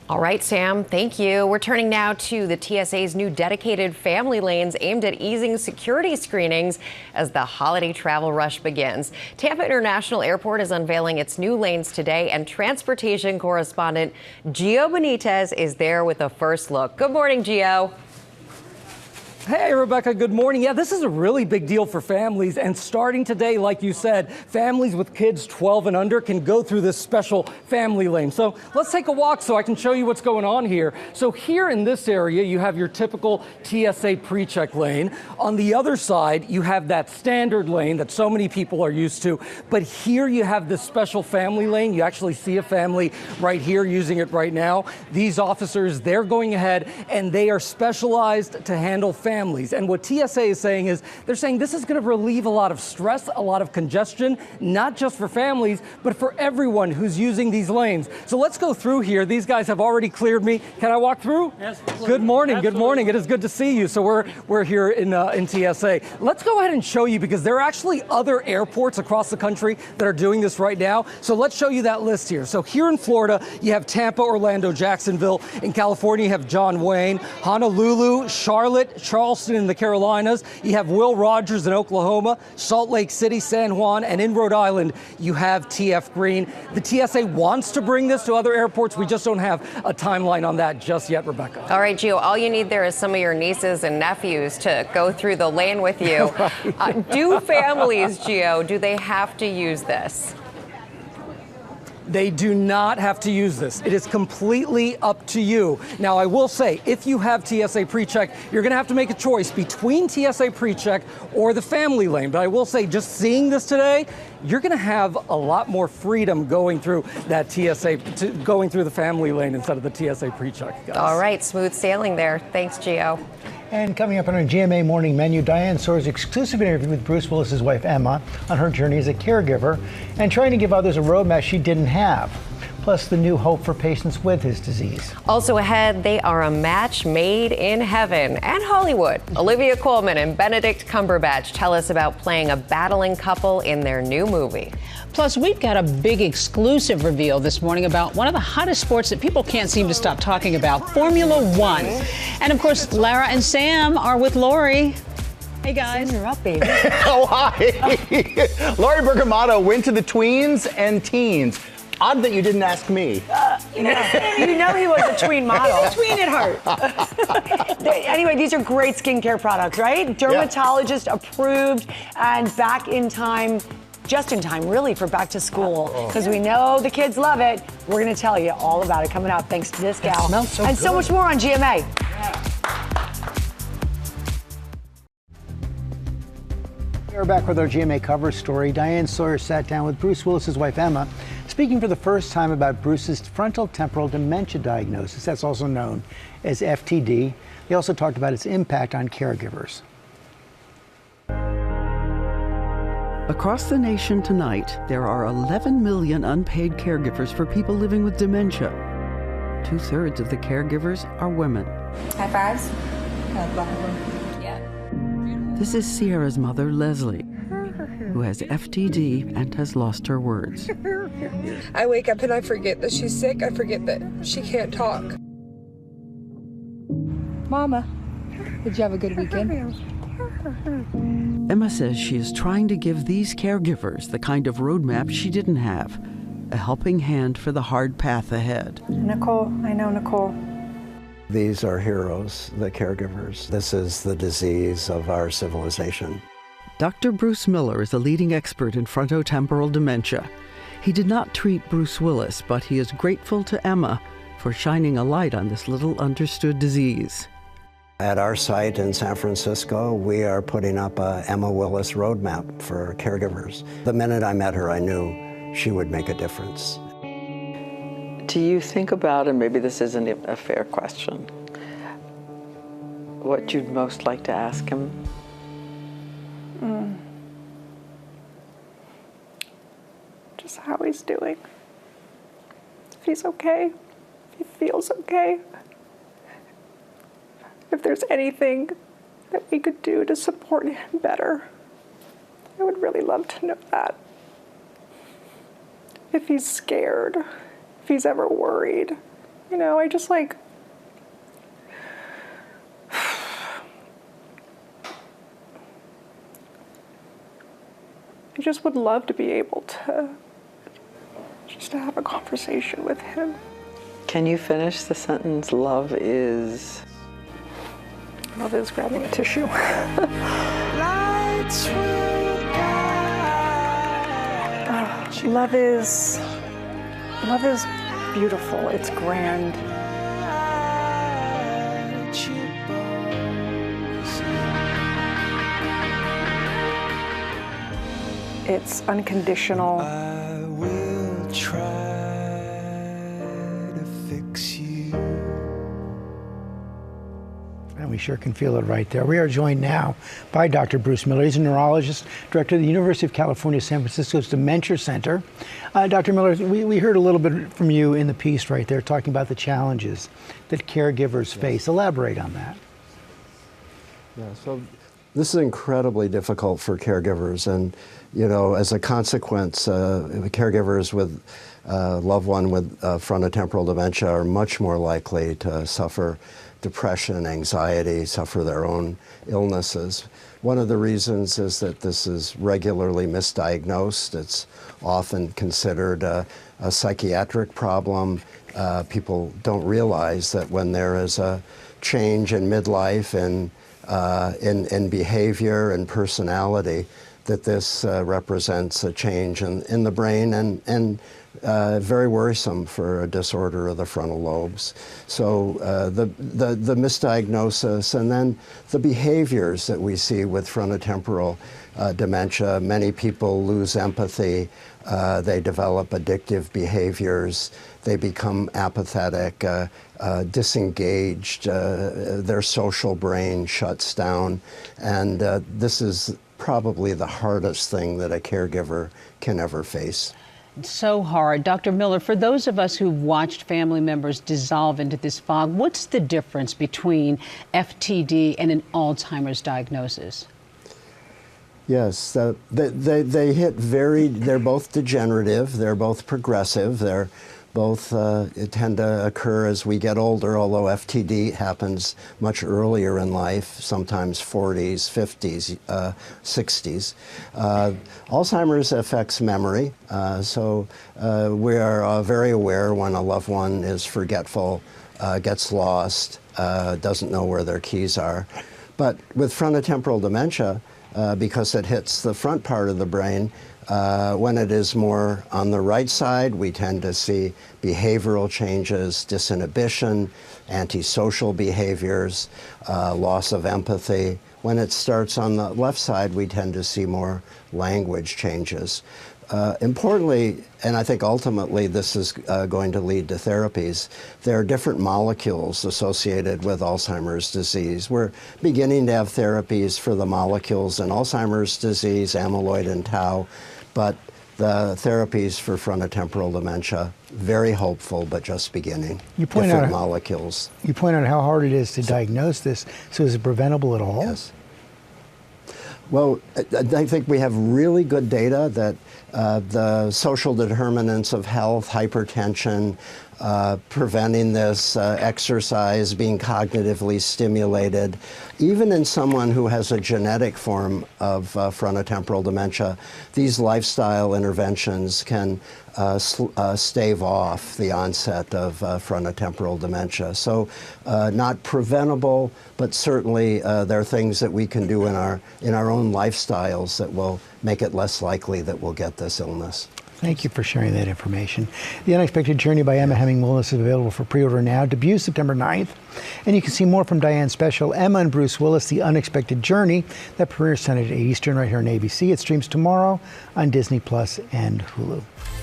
All right, Sam, thank you. We're turning now to the TSA's new dedicated family lanes aimed at easing security screenings as the holiday travel rush begins. Tampa International Airport is unveiling its new lanes today, and transportation correspondent Gio Benitez is there with a first look. Good morning, Gio. Hey, Rebecca, good morning. Yeah, this is a really big deal for families. And starting today, like you said, families with kids 12 and under can go through this special family lane. So let's take a walk so I can show you what's going on here. So here in this area, you have your typical TSA pre-check lane. On the other side, you have that standard lane that so many people are used to. But here you have this special family lane. You actually see a family right here using it right now. These officers, they're going ahead and they are specialized to handle families. And what TSA is saying is they're saying this is going to relieve a lot of stress, a lot of congestion, not just for families, but for everyone who's using these lanes. So let's go through here. These guys have already cleared me. Can I walk through? Yes. Good morning. Absolutely. Good morning. It is good to see you. So we're here in TSA. Let's go ahead and show you, because there are actually other airports across the country that are doing this right now. So let's show you that list here. So here in Florida, you have Tampa, Orlando, Jacksonville. In California, you have John Wayne, Honolulu, Charlotte, Charleston in the Carolinas. You have Will Rogers in Oklahoma, Salt Lake City, San Juan, and in Rhode Island, you have TF Green. The TSA wants to bring this to other airports. We just don't have a timeline on that just yet, Rebecca. All right, Gio, all you need there is some of your nieces and nephews to go through the lane with you. Right. Do families, Gio, do they have to use this? They do not have to use this. It is completely up to you. Now, I will say, if you have TSA PreCheck, you're going to have to make a choice between TSA PreCheck or the family lane. But I will say, just seeing this today, you're going to have a lot more freedom going through that going through the family lane instead of the TSA PreCheck, guys. All right, smooth sailing there. Thanks, Gio. And coming up on our GMA morning menu, Diane Sawyer's exclusive interview with Bruce Willis's wife, Emma, on her journey as a caregiver and trying to give others a roadmap she didn't have. Plus, the new hope for patients with his disease. Also ahead, they are a match made in heaven and Hollywood. Olivia Colman and Benedict Cumberbatch tell us about playing a battling couple in their new movie. Plus, we've got a big exclusive reveal this morning about one of the hottest sports that people can't seem to stop talking about, Formula One. And of course, Lara and Sam are with Lori. Hey guys. Sam, you're up, baby. Oh, hi. Lori Bergamatto went to the tweens and teens. Odd that you didn't ask me. You know he was a tween model. Tween at heart. Anyway, these are great skincare products, right? Dermatologist approved and back in time, just in time, really, for back to school. Because we know the kids love it. We're going to tell you all about it coming up thanks to this gal. It smells so and good. So much more on GMA. We're back with our GMA cover story. Diane Sawyer sat down with Bruce Willis's wife, Emma, speaking for the first time about Bruce's frontal temporal dementia diagnosis. That's also known as FTD. They also talked about its impact on caregivers. Across the nation tonight, there are 11 million unpaid caregivers for people living with dementia. 2/3 of the caregivers are women. High fives. This is Sierra's mother, Leslie, who has FTD and has lost her words. I wake up and I forget that she's sick. I forget that she can't talk. Mama, did you have a good weekend? Emma says she is trying to give these caregivers the kind of roadmap she didn't have, a helping hand for the hard path ahead. Nicole, I know Nicole. These are heroes, the caregivers. This is the disease of our civilization. Dr. Bruce Miller is a leading expert in frontotemporal dementia. He did not treat Bruce Willis, but he is grateful to Emma for shining a light on this little understood disease. At our site in San Francisco, we are putting up a Emma Willis roadmap for caregivers. The minute I met her, I knew she would make a difference. Do you think about, and maybe this isn't a fair question, what you'd most like to ask him? Just how he's doing. If he's okay, if he feels okay. If there's anything that we could do to support him better, I would really love to know that. If he's scared, if he's ever worried. You know, I just like, I just would love to be able to just to have a conversation with him. Can you finish the sentence, love is? Love is grabbing a tissue. Love is beautiful. It's grand. It's unconditional. I will try to fix you. And we sure can feel it right there. We are joined now by Dr. Bruce Miller. He's a neurologist, director of the University of California, San Francisco's Dementia Center. Dr. Miller, we heard a little bit from you in the piece right there, talking about the challenges that caregivers face. Elaborate on that. Yeah, so this is incredibly difficult for caregivers, and you know, as a consequence, caregivers with a loved one with frontotemporal dementia are much more likely to suffer depression, anxiety, suffer their own illnesses. One of the reasons is that this is regularly misdiagnosed. It's often considered a psychiatric problem. People don't realize that when there is a change in midlife and in behavior and personality, that this represents a change in the brain and very worrisome for a disorder of the frontal lobes. So the misdiagnosis and then the behaviors that we see with frontotemporal dementia, many people lose empathy, they develop addictive behaviors, they become apathetic, disengaged, their social brain shuts down, and this is probably the hardest thing that a caregiver can ever face. It's so hard. Dr. Miller, for those of us who've watched family members dissolve into this fog, what's the difference between FTD and an Alzheimer's diagnosis? Yes, they hit they're both degenerative, they're both progressive, they're both tend to occur as we get older, although FTD happens much earlier in life, sometimes 40s, 50s, 60s. Alzheimer's affects memory, so we are very aware when a loved one is forgetful, gets lost, doesn't know where their keys are. But with frontotemporal dementia, because it hits the front part of the brain, when it is more on the right side, we tend to see behavioral changes, disinhibition, antisocial behaviors, loss of empathy. When it starts on the left side, we tend to see more language changes. Importantly, and I think ultimately this is going to lead to therapies, there are different molecules associated with Alzheimer's disease. We're beginning to have therapies for the molecules in Alzheimer's disease, amyloid and tau, but the therapies for frontotemporal dementia, very hopeful, but just beginning. You point different out molecules. You point out how hard it is to diagnose this. So is it preventable at all? Yes. Well, I think we have really good data that the social determinants of health, hypertension, preventing this, exercise, being cognitively stimulated, even in someone who has a genetic form of frontotemporal dementia, these lifestyle interventions can stave off the onset of frontotemporal dementia. So not preventable, but certainly there are things that we can do in our own lifestyles that will make it less likely that we'll get this illness. Thank you for sharing that information. The Unexpected Journey by Emma Heming Willis is available for pre-order now. Debuts September 9th. And you can see more from Diane's special, Emma and Bruce Willis, The Unexpected Journey, that premieres tonight at 8 Eastern right here on ABC. It streams tomorrow on Disney Plus and Hulu.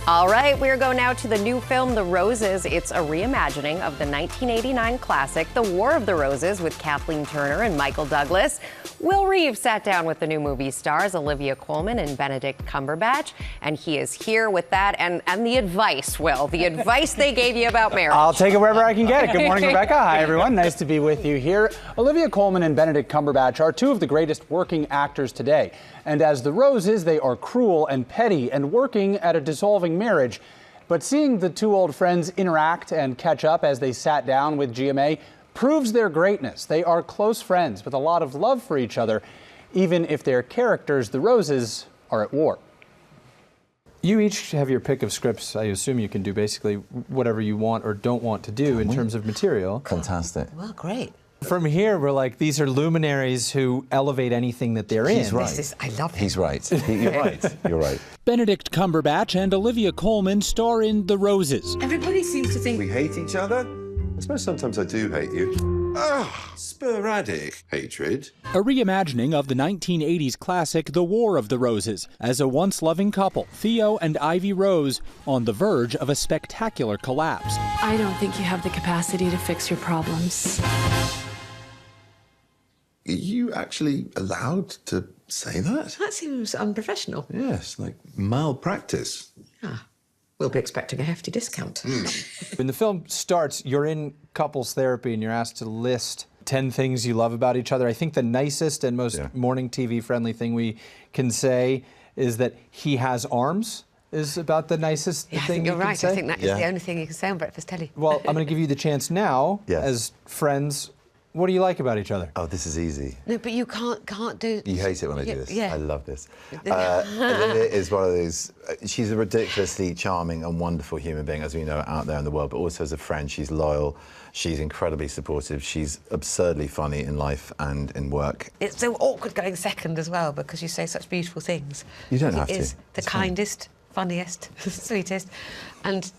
All right, we're going now to the new film, The Roses. It's a reimagining of the 1989 classic, The War of the Roses, with Kathleen Turner and Michael Douglas. Will Reeves sat down with the new movie stars, Olivia Colman and Benedict Cumberbatch, and he is here with that and the advice, Will, the advice they gave you about marriage. I'll take it wherever I can get it. Good morning, Rebecca. Hi, everyone. Nice to be with you here. Olivia Colman and Benedict Cumberbatch are two of the greatest working actors today. And as the Roses, they are cruel and petty and working at a dissolving marriage. But seeing the two old friends interact and catch up as they sat down with GMA proves their greatness. They are close friends with a lot of love for each other, even if their characters, the Roses, are at war. You each have your pick of scripts. I assume you can do basically whatever you want or don't want to do in terms of material. Fantastic. Well, great. From here, we're like, these are luminaries who elevate anything that they're in. He's right. I love him. He's right. You're right. You're right. Benedict Cumberbatch and Olivia Colman star in The Roses. Everybody seems to think we hate each other. I suppose sometimes I do hate you. Sporadic hatred. A reimagining of the 1980s classic The War of the Roses, as a once-loving couple, Theo and Ivy Rose, on the verge of a spectacular collapse. I don't think you have the capacity to fix your problems. Are you actually allowed to say that? That seems unprofessional. Yes, like malpractice. We'll be expecting a hefty discount. When the film starts, you're in couples therapy and you're asked to list 10 things you love about each other. I think the nicest and most morning TV friendly thing we can say is that he has arms. Is about the nicest thing I think you you're can right. say. I think that is the only thing you can say on breakfast telly. Well, I'm going to give you the chance now, as friends. What do you like about each other? Oh, this is easy. No, but you can't do... You hate it when I do this. Yeah. I love this. Olivia is one of those... she's a ridiculously charming and wonderful human being, as we know, out there in the world, but also as a friend, she's loyal, she's incredibly supportive, she's absurdly funny in life and in work. It's so awkward going second as well, because you say such beautiful things. You don't have to. He is the kindest, funniest, sweetest, and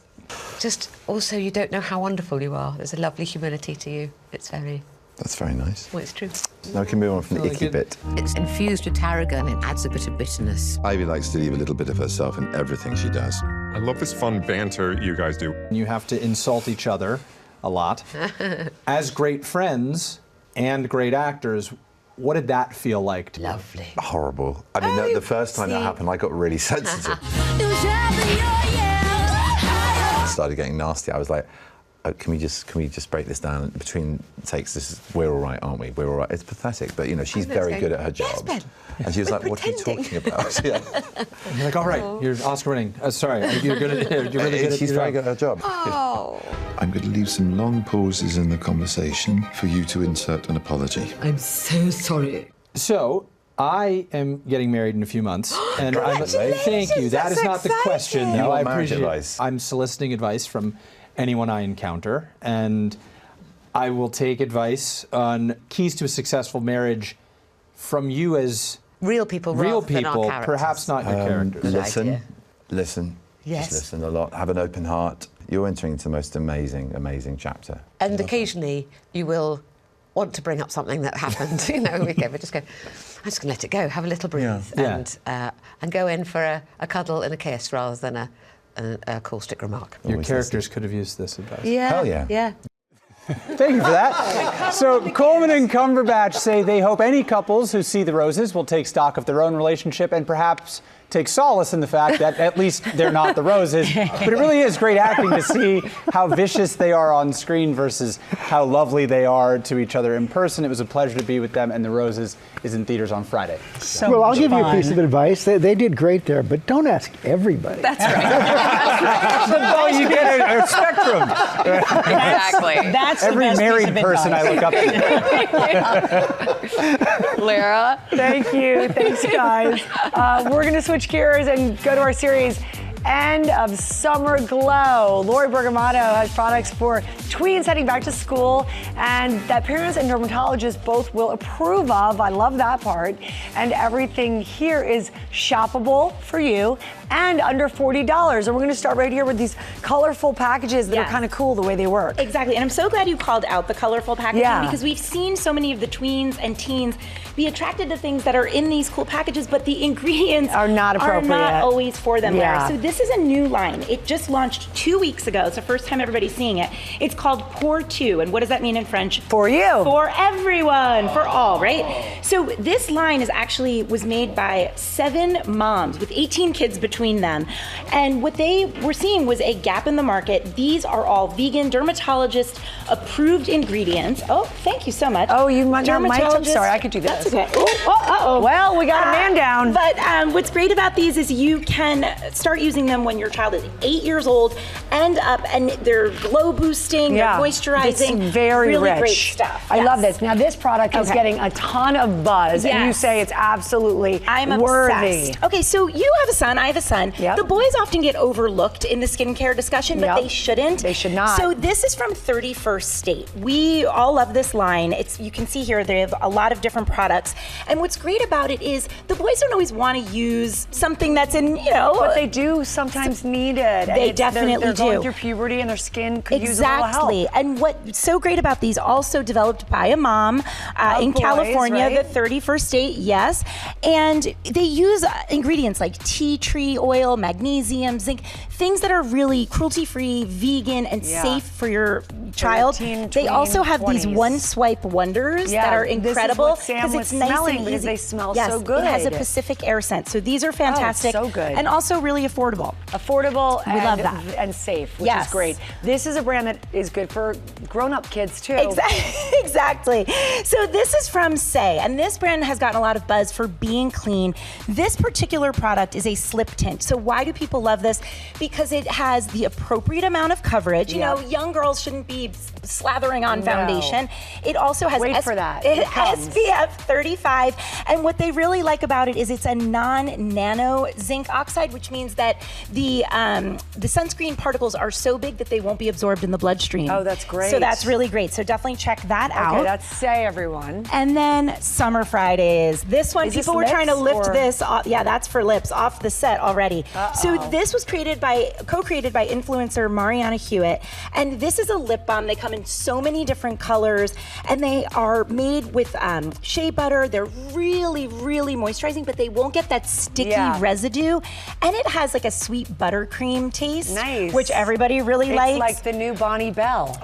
just also you don't know how wonderful you are. There's a lovely humility to you. It's very... That's very nice. Well, it's true. Now we can move on from the icky bit. It's infused with tarragon. It adds a bit of bitterness. Ivy likes to leave a little bit of herself in everything she does. I love this fun banter you guys do. You have to insult each other a lot. As great friends and great actors, what did that feel like? Lovely. Horrible. I mean, the first time that happened, I got really sensitive. Started getting nasty. I was like, can we just break this down between takes? We're all right, aren't we? We're all right. It's pathetic, but you know she's very good at her job. Yes, and she was like, "What are you talking about?" You're like, "All right, you're Oscar winning." Sorry, you're really good at She's very good at her job. Oh. I'm going to leave some long pauses in the conversation for you to insert an apology. I'm so sorry. So, I am getting married in a few months, and thank you. That is not the question. You No, I want marriage appreciate. advice. I'm soliciting advice from anyone I encounter, and I will take advice on keys to a successful marriage from you as real people, perhaps not your characters. Listen. Yes. Just listen a lot. Have an open heart. You're entering into the most amazing chapter. And occasionally you will want to bring up something that happened. You know, we just go, I'm just going to let it go, have a little breathe, and go in for a cuddle and a kiss rather than a caustic remark. Your characters could have used this advice. Yeah. Hell yeah. Yeah. Thank you for that. So Colman and Cumberbatch say they hope any couples who see The Roses will take stock of their own relationship and perhaps take solace in the fact that at least they're not the Roses. But it really is great acting to see how vicious they are on screen versus how lovely they are to each other in person. It was a pleasure to be with them, and The Roses is in theaters on Friday. Well, I'll give you a piece of advice. They did great there, but don't ask everybody. That's right. Well, you get a spectrum. Exactly. That's every the best married piece of person I look up to. Lara. Thank you. Thanks, guys. We're going to switch gears and go to our series. end of summer glow. Lori Bergamato has products for tweens heading back to school and that parents and dermatologists both will approve of. I love that part. And everything here is shoppable for you and under $40. And we're going to start right here with these colorful packages that are kind of cool the way they work. Exactly. And I'm so glad you called out the colorful packaging because we've seen so many of the tweens and teens be attracted to things that are in these cool packages, but the ingredients are not appropriate. Are not always for them Yeah. there. So this is a new line. It just launched 2 weeks ago. It's the first time everybody's seeing it. It's called Pour Two. And what does that mean in French? For you. For everyone. For all, right? So this line was made by 7 moms with 18 kids between them. And what they were seeing was a gap in the market. These are all vegan, dermatologist approved ingredients. Oh, thank you so much. Oh, you might not mic? I'm sorry, I could do this. That's okay. Uh-oh. Well, we got a man down. But what's great about these is you can start using them when your child is 8 years old and up, and they're glow boosting, they're moisturizing. It's very really rich. Great stuff. I love this. Now, this product is getting a ton of buzz, and you say it's absolutely I'm worthy. obsessed. Okay, so you have a son, I have a son. The boys often get overlooked in the skincare discussion, but they shouldn't. They should not. So this is from 31st State. We all love this line. You can see here they have a lot of different products. And what's great about it is the boys don't always want to use something that's in, But they do sometimes need it. They definitely they're going do. through puberty and their skin could use a little help. Exactly. And what's so great about these, also developed by a mom in boys, California, right? the 31st State, yes. And they use ingredients like tea tree oil, magnesium, zinc, things that are really cruelty-free, vegan, and safe for your child. They also have these 20s. one-swipe wonders that are incredible because it's nice and easy. They smell Yes, so good. It has a Pacific air scent, so these are fantastic. so good. And also really affordable. Affordable We love that. and safe, which is great. This is a brand that is good for grown-up kids too. Exactly. So this is from Say, and this brand has gotten a lot of buzz for being clean. This particular product is a slip tint. So why do people love this? Because it has the appropriate amount of coverage. You know, young girls shouldn't be slathering on foundation. It also has SPF 35, and what they really like about it is it's a non-nano zinc oxide, which means that the sunscreen particles are so big that they won't be absorbed in the bloodstream. Oh, that's great. So that's really great. So definitely check that out. Okay, that's Say, everyone. And then Summer Fridays. This one, Is this people were trying to lips, lift or- this off. Yeah, that's for lips, off the set already. So this was co-created by influencer Mariana Hewitt. And this is a lip balm. They come in so many different colors, and they are made with shea butter. They're really, really moisturizing, but they won't get that sticky residue. And it has like a sweet buttercream taste, which everybody really likes. It's like the new Bonnie Bell.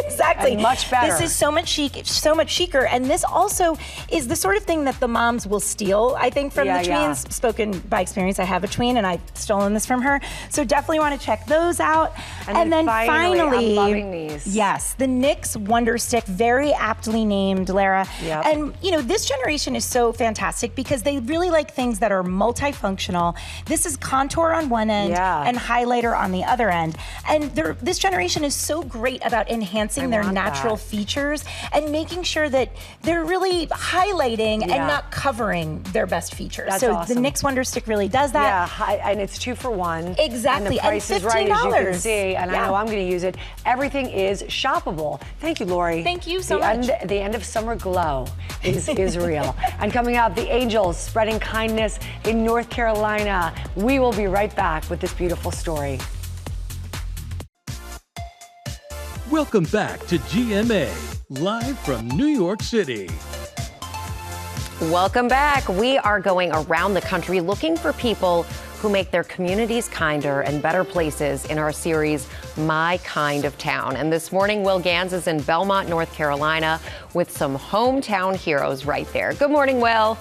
Exactly. And much better. This is so much chicer, and this also is the sort of thing that the moms will steal, I think, from the tweens. Spoken by experience, I have a tween, and I've stolen this from her. So definitely want to check those out. And then finally, finally, I'm loving these. Yes, the NYX Wonder Stick, very aptly named, Lara. Yep. And this generation is so fantastic because they really like things that are multifunctional. This is contour on one end and highlighter on the other end. And this generation is so great about enhancing their natural features and making sure that they're really highlighting and not covering their best features. That's so awesome. the NYX Wonder Stick really does that. Yeah, and it's 2 for 1. Exactly. And the price and is right, as you can $15. see, and I know I'm going to use it. Everything is shoppable. Thank you, Lori. Thank you so much. The end of summer glow is real. And coming up, the Angels spreading kindness in North Carolina. We will be right back with this beautiful story. Welcome back to GMA, live from New York City. Welcome back. We are going around the country looking for people who make their communities kinder and better places in our series, My Kind of Town. And this morning, Will Gans is in Belmont, North Carolina, with some hometown heroes right there. Good morning, Will.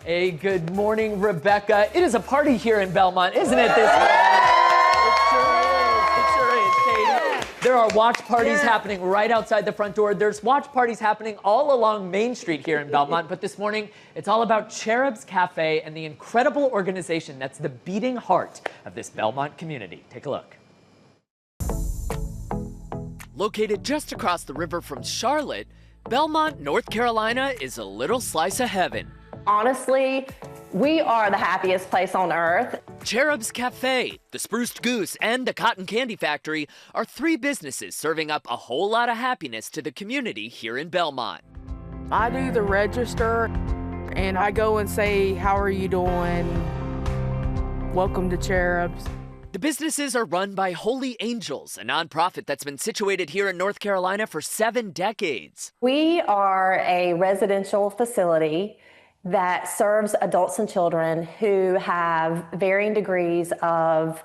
Hey, good morning, Rebecca. It is a party here in Belmont, isn't it, this morning? It sure is, Katie. There are watch parties happening right outside the front door. There's watch parties happening all along Main Street here in Belmont. But this morning, it's all about Cherub's Cafe and the incredible organization that's the beating heart of this Belmont community. Take a look. Located just across the river from Charlotte, Belmont, North Carolina is a little slice of heaven. Honestly, we are the happiest place on earth. Cherub's Cafe, the Spruced Goose, and the Cotton Candy Factory are 3 businesses serving up a whole lot of happiness to the community here in Belmont. I do the register, and I go and say, how are you doing? Welcome to Cherub's. The businesses are run by Holy Angels, a nonprofit that's been situated here in North Carolina for 7 decades. We are a residential facility that serves adults and children who have varying degrees of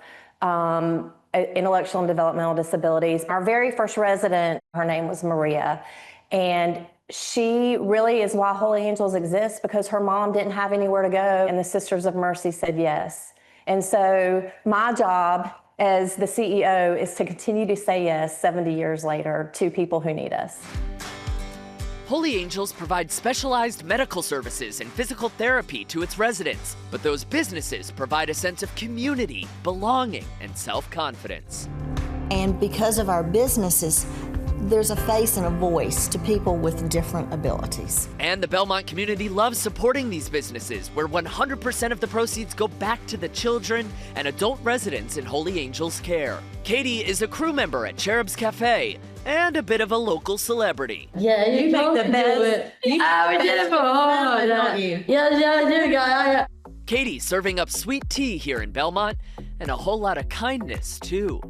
intellectual and developmental disabilities. Our very first resident, her name was Maria, and she really is why Holy Angels exists, because her mom didn't have anywhere to go, and the Sisters of Mercy said yes. And so my job as the CEO is to continue to say yes 70 years later to people who need us. Holy Angels provides specialized medical services and physical therapy to its residents, but those businesses provide a sense of community, belonging, and self-confidence. And because of our businesses, there's a face and a voice to people with different abilities. And the Belmont community loves supporting these businesses, where 100% of the proceeds go back to the children and adult residents in Holy Angels' care. Katie is a crew member at Cherub's Cafe and a bit of a local celebrity. Yeah, you make the best. I did it for hard, don't you? Yeah. Katie serving up sweet tea here in Belmont and a whole lot of kindness, too.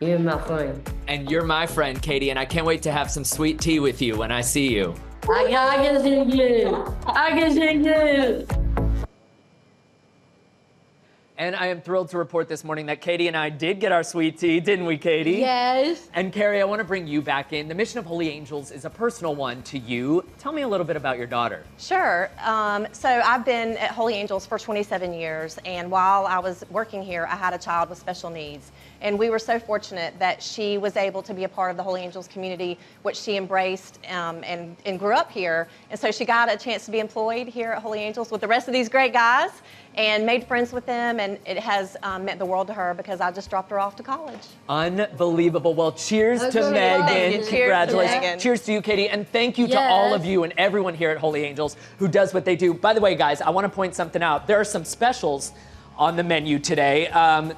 You're my friend. And you're my friend, Katie, and I can't wait to have some sweet tea with you when I see you. I can see you. I can see you. And I am thrilled to report this morning that Katie and I did get our sweet tea, didn't we, Katie? Yes. And Carrie, I want to bring you back in. The mission of Holy Angels is a personal one to you. Tell me a little bit about your daughter. Sure. So I've been at Holy Angels for 27 years, and while I was working here, I had a child with special needs. And we were so fortunate that she was able to be a part of the Holy Angels community, which she embraced and grew up here. And so she got a chance to be employed here at Holy Angels with the rest of these great guys and made friends with them. And it has meant the world to her because I just dropped her off to college. Unbelievable. Well, cheers to Megan. Cheers. Congratulations. To Megan. Cheers to you, Katie. And thank you to all of you and everyone here at Holy Angels who does what they do. By the way, guys, I want to point something out. There are some specials on the menu today.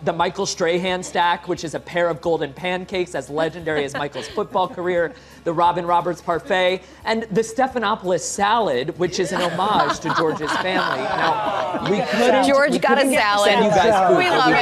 The Michael Strahan stack, which is a pair of golden pancakes as legendary as Michael's football career, the Robin Roberts parfait, and the Stephanopoulos salad, which is an homage to George's family. Now, we couldn't George got a salad. send you guys food. We love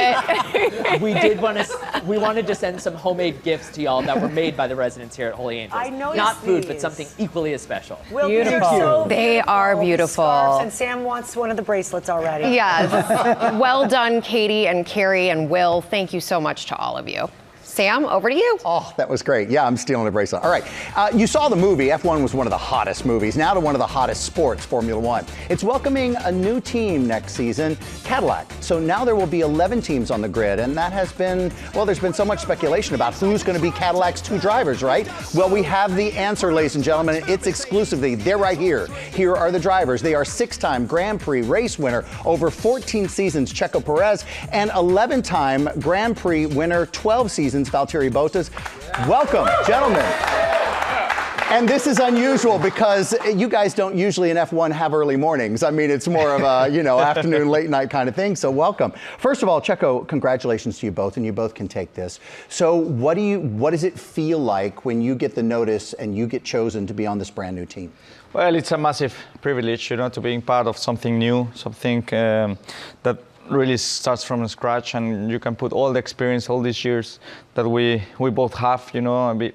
it. We wanted to send some homemade gifts to y'all that were made by the residents here at Holy Angels. I noticed Not food, but these. something equally as special. Will, Beautiful. They are beautiful. Scarves, and Sam wants one of the bracelets already. Yes. Well done, Katie and Carrie and Will. Thank you so much to all of you. Sam, over to you. Oh, that was great. Yeah, I'm stealing a bracelet. All right. You saw the movie. F1 was one of the hottest movies. Now to one of the hottest sports, Formula One. It's welcoming a new team next season, Cadillac. So now there will be 11 teams on the grid. And that has been, well, there's been so much speculation about who's going to be Cadillac's 2 drivers, right? Well, we have the answer, ladies and gentlemen. It's exclusively. They're right here. Here are the drivers. They are 6-time Grand Prix race winner, over 14 seasons, Checo Perez, and 11-time Grand Prix winner, 12 seasons, Valtteri Bottas. Welcome, gentlemen. And this is unusual because you guys don't usually in F1 have early mornings. I mean, it's more of a, afternoon, late night kind of thing. So welcome. First of all, Checo, congratulations to you both, and you both can take this. So what does it feel like when you get the notice and you get chosen to be on this brand new team? Well, it's a massive privilege, to being part of something new, something that really starts from scratch, and you can put all the experience, all these years that we both have,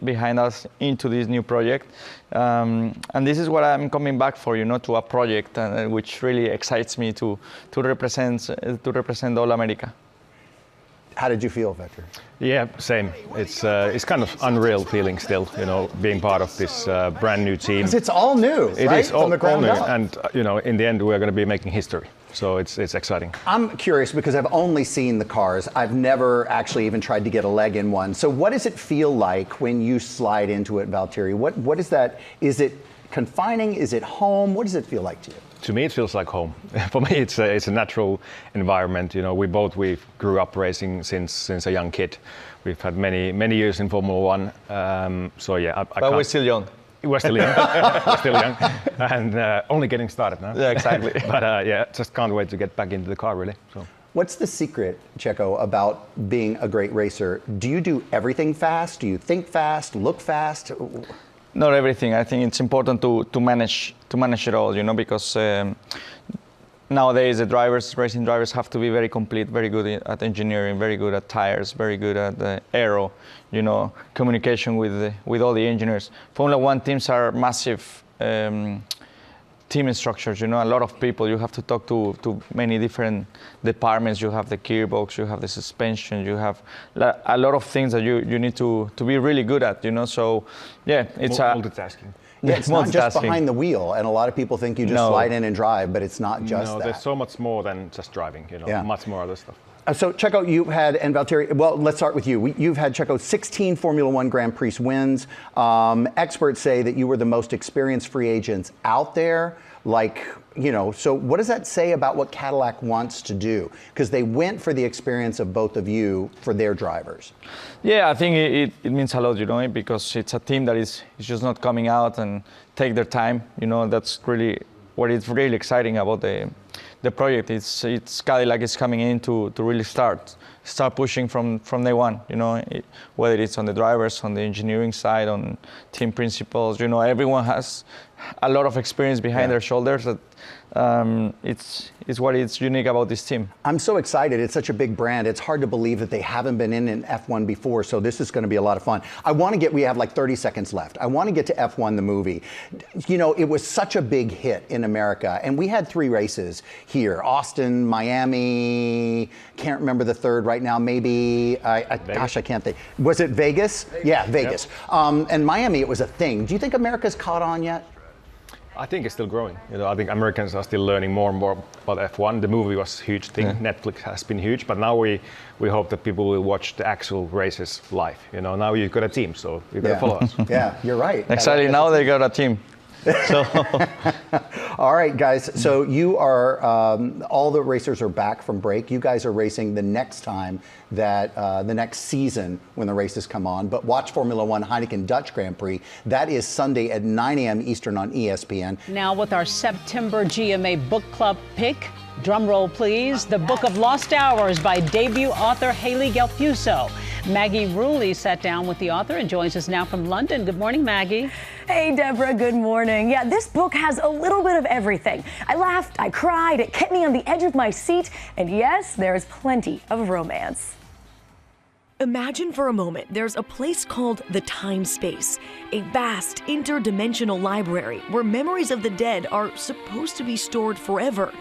behind us into this new project. And this is what I'm coming back for, to a project which really excites me to represent all America. How did you feel, Victor? Yeah, same. It's kind of unreal feeling still, being part of this brand new team. Because it's all new, It right? is all From the ground new, up. and in the end, we're going to be making history. So it's exciting. I'm curious because I've only seen the cars. I've never actually even tried to get a leg in one. So what does it feel like when you slide into it, Valtteri? What is that? Is it confining? Is it home? What does it feel like to you? To me, it feels like home. For me, it's a natural environment. We grew up racing since a young kid. We've had many years in Formula One. So yeah, But we're still young. We're still young. We're still young, and only getting started now. Yeah, exactly. But just can't wait to get back into the car, really. So. What's the secret, Checo, about being a great racer? Do you do everything fast? Do you think fast, look fast? Not everything. I think it's important to manage it all, because nowadays the racing drivers have to be very complete, very good at engineering, very good at tires, very good at the aero, communication with all the engineers. Formula One teams are massive team structures, a lot of people. You have to talk to many different departments. You have the gearbox, you have the suspension, you have a lot of things that you need to be really good at, So, yeah, it's multitasking. Yeah, it's not just behind the wheel, and a lot of people think you just slide in and drive, but it's not just that. No, there's so much more than just driving, much more other stuff. So, Checo, you've had, and Valtteri, well, let's start with you. You've had, Checo, 16 Formula One Grand Prix wins. Experts say that you were the most experienced free agents out there. So what does that say about what Cadillac wants to do? Because they went for the experience of both of you for their drivers. Yeah, I think it means a lot, because it's a team that is just not coming out and take their time. That's really what is really exciting about the project. It's Cadillac is coming in to really start pushing from day one, whether it's on the drivers, on the engineering side, on team principals, everyone has a lot of experience behind their shoulders. That it's what is unique about this team. I'm so excited. It's such a big brand. It's hard to believe that they haven't been in F1 before, so this is going to be a lot of fun. We have like 30 seconds left. I want to get to F1, the movie. It was such a big hit in America, and we had 3 races here. Austin, Miami, can't remember the third right now, maybe, I can't think. Was it Vegas? Yeah, Vegas. Yep. And Miami, it was a thing. Do you think America's caught on yet? I think it's still growing. I think Americans are still learning more and more about F1. The movie was a huge thing. Yeah. Netflix has been huge, but now we hope that people will watch the actual races live. Now you've got a team, so you've got to follow us. Yeah, you're right. Exactly. Now they got a team. So. All right, guys. So you are, all the racers are back from break. You guys are racing the next time that, the next season when the races come on. But watch Formula One Heineken Dutch Grand Prix. That is Sunday at 9 a.m. Eastern on ESPN. Now with our September GMA Book Club pick. Drum roll, please. The Book of Lost Hours by debut author Haley Gelfuso. Maggie Rulli sat down with the author and joins us now from London. Good morning, Maggie. Hey, Deborah. Good morning. Yeah, this book has a little bit of everything. I laughed, I cried, it kept me on the edge of my seat, and yes, there's plenty of romance. Imagine for a moment there's a place called the Time Space, a vast interdimensional library where memories of the dead are supposed to be stored forever.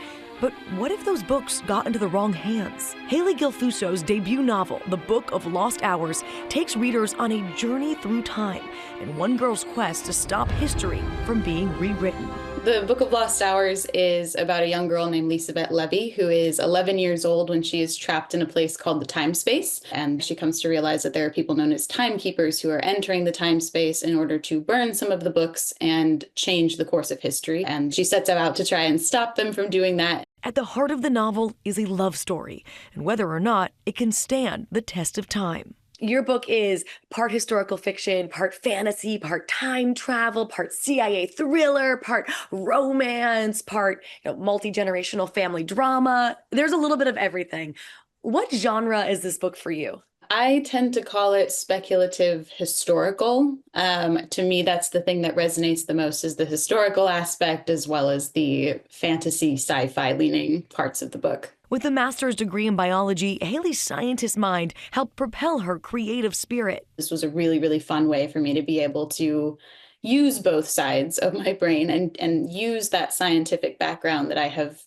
But what if those books got into the wrong hands? Haley Gelfuso's debut novel, The Book of Lost Hours, takes readers on a journey through time and one girl's quest to stop history from being rewritten. The Book of Lost Hours is about a young girl named Lisabeth Levy, who is 11 years old when she is trapped in a place called the Time Space. And she comes to realize that there are people known as timekeepers who are entering the time space in order to burn some of the books and change the course of history. And she sets out to try and stop them from doing that. At the heart of the novel is a love story, and whether or not it can stand the test of time. Your book is part historical fiction, part fantasy, part time travel, part CIA thriller, part romance, part multi-generational family drama. There's a little bit of everything. What genre is this book for you? I tend to call it speculative historical. To me, that's the thing that resonates the most, is the historical aspect as well as the fantasy sci-fi leaning parts of the book. With a master's degree in biology, Haley's scientist mind helped propel her creative spirit. This was a really, really fun way for me to be able to use both sides of my brain and use that scientific background that I have,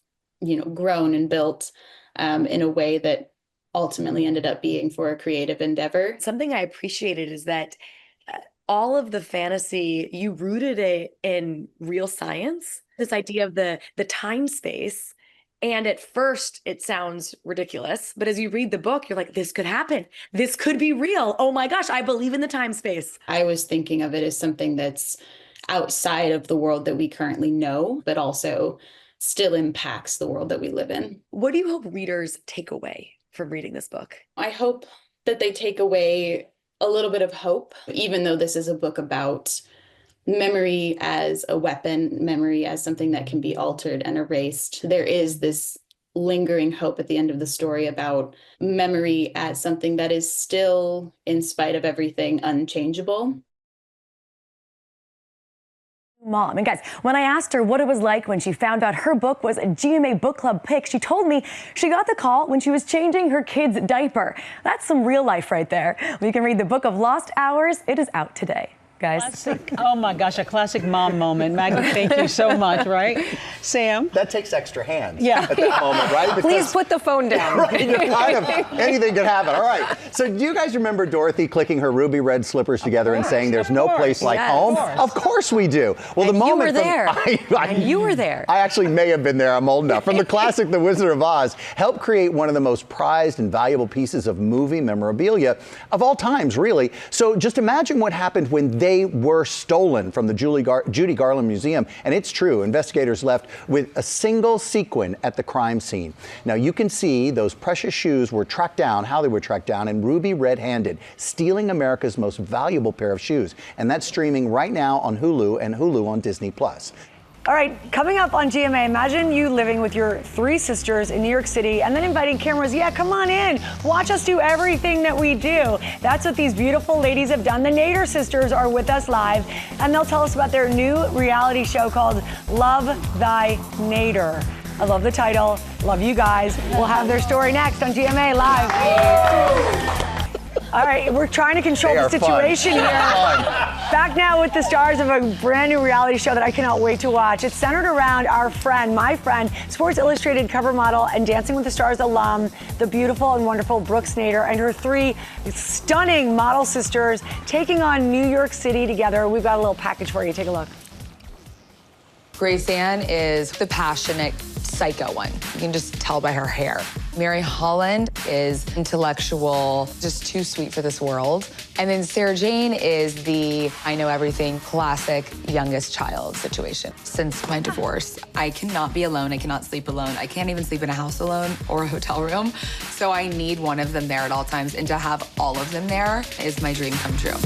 grown and built in a way that ultimately ended up being for a creative endeavor. Something I appreciated is that all of the fantasy, you rooted it in real science, this idea of the time space. And at first it sounds ridiculous, but as you read the book, you're like, this could happen. This could be real. Oh my gosh, I believe in the time space. I was thinking of it as something that's outside of the world that we currently know, but also still impacts the world that we live in. What do you hope readers take away from reading this book? I hope that they take away a little bit of hope, even though this is a book about memory as a weapon, memory as something that can be altered and erased. There is this lingering hope at the end of the story about memory as something that is still, in spite of everything, unchangeable. Mom. And guys, when I asked her what it was like when she found out her book was a GMA book club pick, she told me she got the call when she was changing her kid's diaper. That's some real life right there. You can read the book of Lost Hours. It is out today. Guys. Classic, oh my gosh, a classic mom moment. Maggie, thank you so much, right? Sam? That takes extra hands at that moment, right? Because, please put the phone down. Right, kind of anything could happen. All right. So do you guys remember Dorothy clicking her ruby red slippers together and saying there's no place like home? Of course we do. Well, the moment you were there. And you were there. I actually may have been there. I'm old enough. From the classic The Wizard of Oz, helped create one of the most prized and valuable pieces of movie memorabilia of all times, really. So just imagine what happened when they were stolen from the Judy Garland Museum. And it's true, investigators left with a single sequin at the crime scene. Now you can see those precious shoes were tracked down, how they were tracked down, and ruby red-handed, stealing America's most valuable pair of shoes. And that's streaming right now on Hulu and Hulu on Disney+. All right, coming up on GMA, imagine you living with your 3 sisters in New York City and then inviting cameras, yeah, come on in, watch us do everything that we do. That's what these beautiful ladies have done. The Nader sisters are with us live, and they'll tell us about their new reality show called Love Thy Nader. I love the title, love you guys. We'll have their story next on GMA Live. All right, we're trying to control the situation here. Back now with the stars of a brand new reality show that I cannot wait to watch. It's centered around our friend, my friend, Sports Illustrated cover model and Dancing with the Stars alum, the beautiful and wonderful Brooks Nader, and her 3 stunning model sisters taking on New York City together. We've got a little package for you. Take a look. Grace Ann is the passionate psycho one. You can just tell by her hair. Mary Holland is intellectual, just too sweet for this world. And then Sarah Jane is the I know everything classic youngest child situation. Since my divorce, I cannot be alone. I cannot sleep alone. I can't even sleep in a house alone or a hotel room. So I need one of them there at all times. And to have all of them there is my dream come true.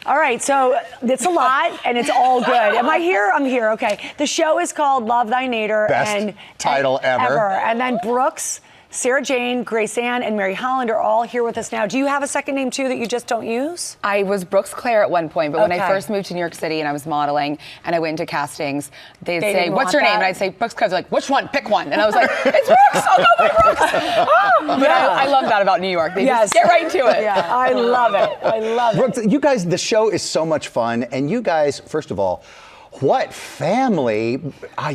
All right, so it's a lot, and it's all good. Am I here? I'm here, okay. The show is called Love Thy Nader. Best title ever. And then Brooks, Sarah Jane, Grace Ann, and Mary Holland are all here with us now. Do you have a second name, too, that you just don't use? I was Brooks Claire at one point, but when I first moved to New York City and I was modeling and I went into castings, they'd say, what's your name? And I'd say, Brooks Claire. They're like, which one? Pick one. And I was like, it's Brooks! I'll go by Brooks! Oh, but I love that about New York. They just get right into it. Yeah, I love it. I love it. Brooks, you guys, the show is so much fun, and you guys, first of all, what family.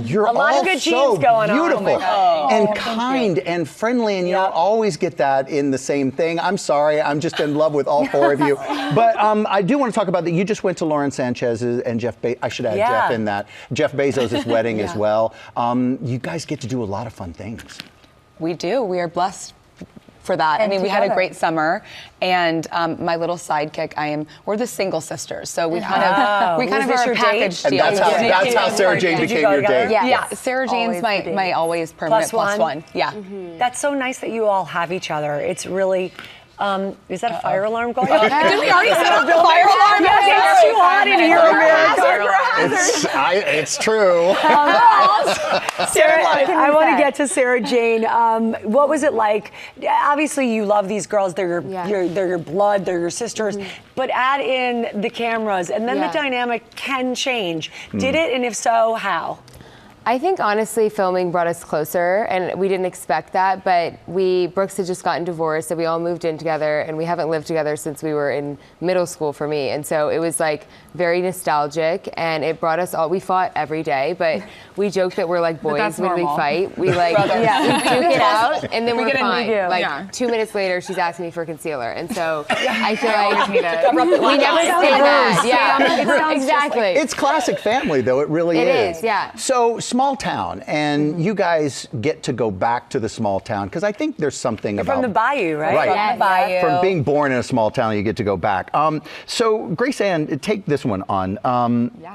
You're a lot all of good so genes going beautiful on. and kind and friendly, and you don't always get that in the same thing. I'm sorry, I'm just in love with all 4 of you. But I do want to talk about that. You just went to Lauren Sanchez's and Jeff I should add Jeff in that. Jeff Bezos' wedding as well. You guys get to do a lot of fun things. We do. We are blessed for that. I mean, we had a great summer, and my little sidekick, we're the single sisters, so we kind of are a package deal. And that's how Sarah Jane became your date. Yeah, Sarah Jane's my always permanent plus one. Yeah. Mm-hmm. That's so nice that you all have each other. It's really. Is that a fire alarm going off? Did we already set up the fire alarm? Yes, it's too hot in here, America. It's true. Sarah, I want to get to Sarah Jane. What was it like? Obviously, you love these girls. They're your blood. They're your sisters. Mm-hmm. But add in the cameras, and then the dynamic can change. Did it? And if so, how? I think honestly filming brought us closer, and we didn't expect that, but Brooks had just gotten divorced, and we all moved in together, and we haven't lived together since we were in middle school for me, and so it was like very nostalgic, and it brought us all, we fought every day, but we joked that we're like boys when we fight. We like, we duke it out, and then we're fine. Like 2 minutes later, she's asking me for concealer, and so I feel like we never say that. Yeah, exactly. It's classic family, though. It really is. It is, yeah. So small town, and you guys get to go back to the small town, because I think there's something about... From the Bayou, right? Right. From the Bayou. From being born in a small town, you get to go back. So Grace Ann, take this one on.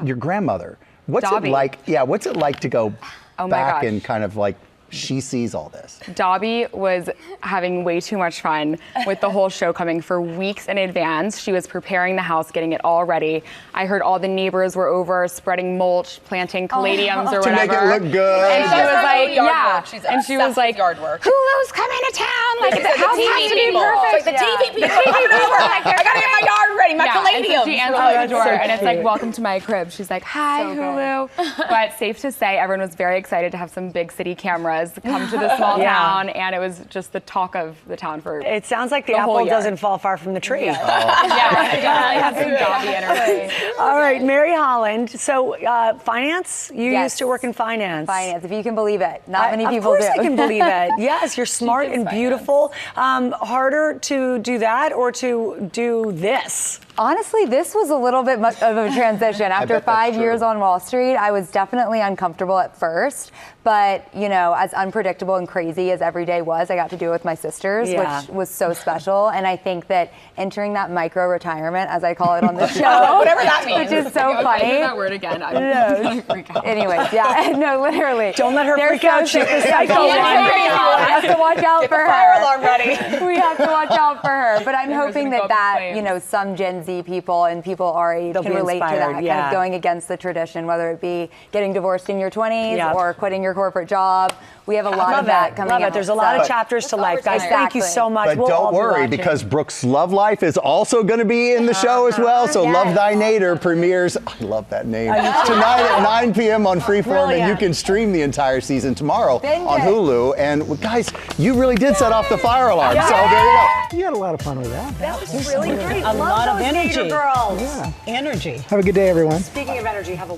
Your grandmother. What's Dobby. it like? Yeah, what's it like to go back and kind of like she sees all this. Dobby was having way too much fun with the whole show coming for weeks in advance. She was preparing the house, getting it all ready. I heard all the neighbors were over spreading mulch, planting caladiums or whatever. To make it look good. And she was like, yeah. She's And she was like, yard work. Hulu's coming to town. Like, the house has to be perfect. The TV people. I gotta get my yard ready, my caladiums. So she answers the door, and it's like, welcome to my crib. She's like, hi, Hulu. But safe to say, everyone was very excited to have some big city cameras come to the small town, and it was just the talk of the town for It sounds like the apple doesn't fall far from the tree. Yeah, it definitely has some Dobby energy. All right, Mary Holland. So, finance? You used to work in finance. Finance, if you can believe it. Not many people do. Of course I can believe it. Yes, you're smart and beautiful. Harder to do that or to do this? Honestly, this was a little bit much of a transition. After 5 years on Wall Street, I was definitely uncomfortable at first. But, you know, as unpredictable and crazy as every day was, I got to do it with my sisters, which was so special. And I think that entering that micro retirement, as I call it on the show, whatever that means, which is so funny. Say that word again. I'm gonna freak out. Anyways, yeah, no, literally. Don't let her freak out. She's the psycho one. We have to watch out for her. Fire alarm ready. We have to watch out for her. But I'm hoping that, you know, some Gen Z people and people our age can relate to that, kind of going against the tradition, whether it be getting divorced in your 20s or quitting your corporate job. We have a lot of that coming up. There's a lot of chapters to life, guys. Thank you so much. But don't worry, because Brooke's love life is also going to be in the show as well. So Love Thy Nader premieres, I love that name, tonight at 9 p.m. on Freeform, and you can stream the entire season tomorrow on Hulu. And guys, you really did set off the fire alarm. So there you go. You had a lot of fun with that. That was really great. A lot of energy. Girls. Yeah. Energy. Have a good day, everyone. Speaking of energy, have a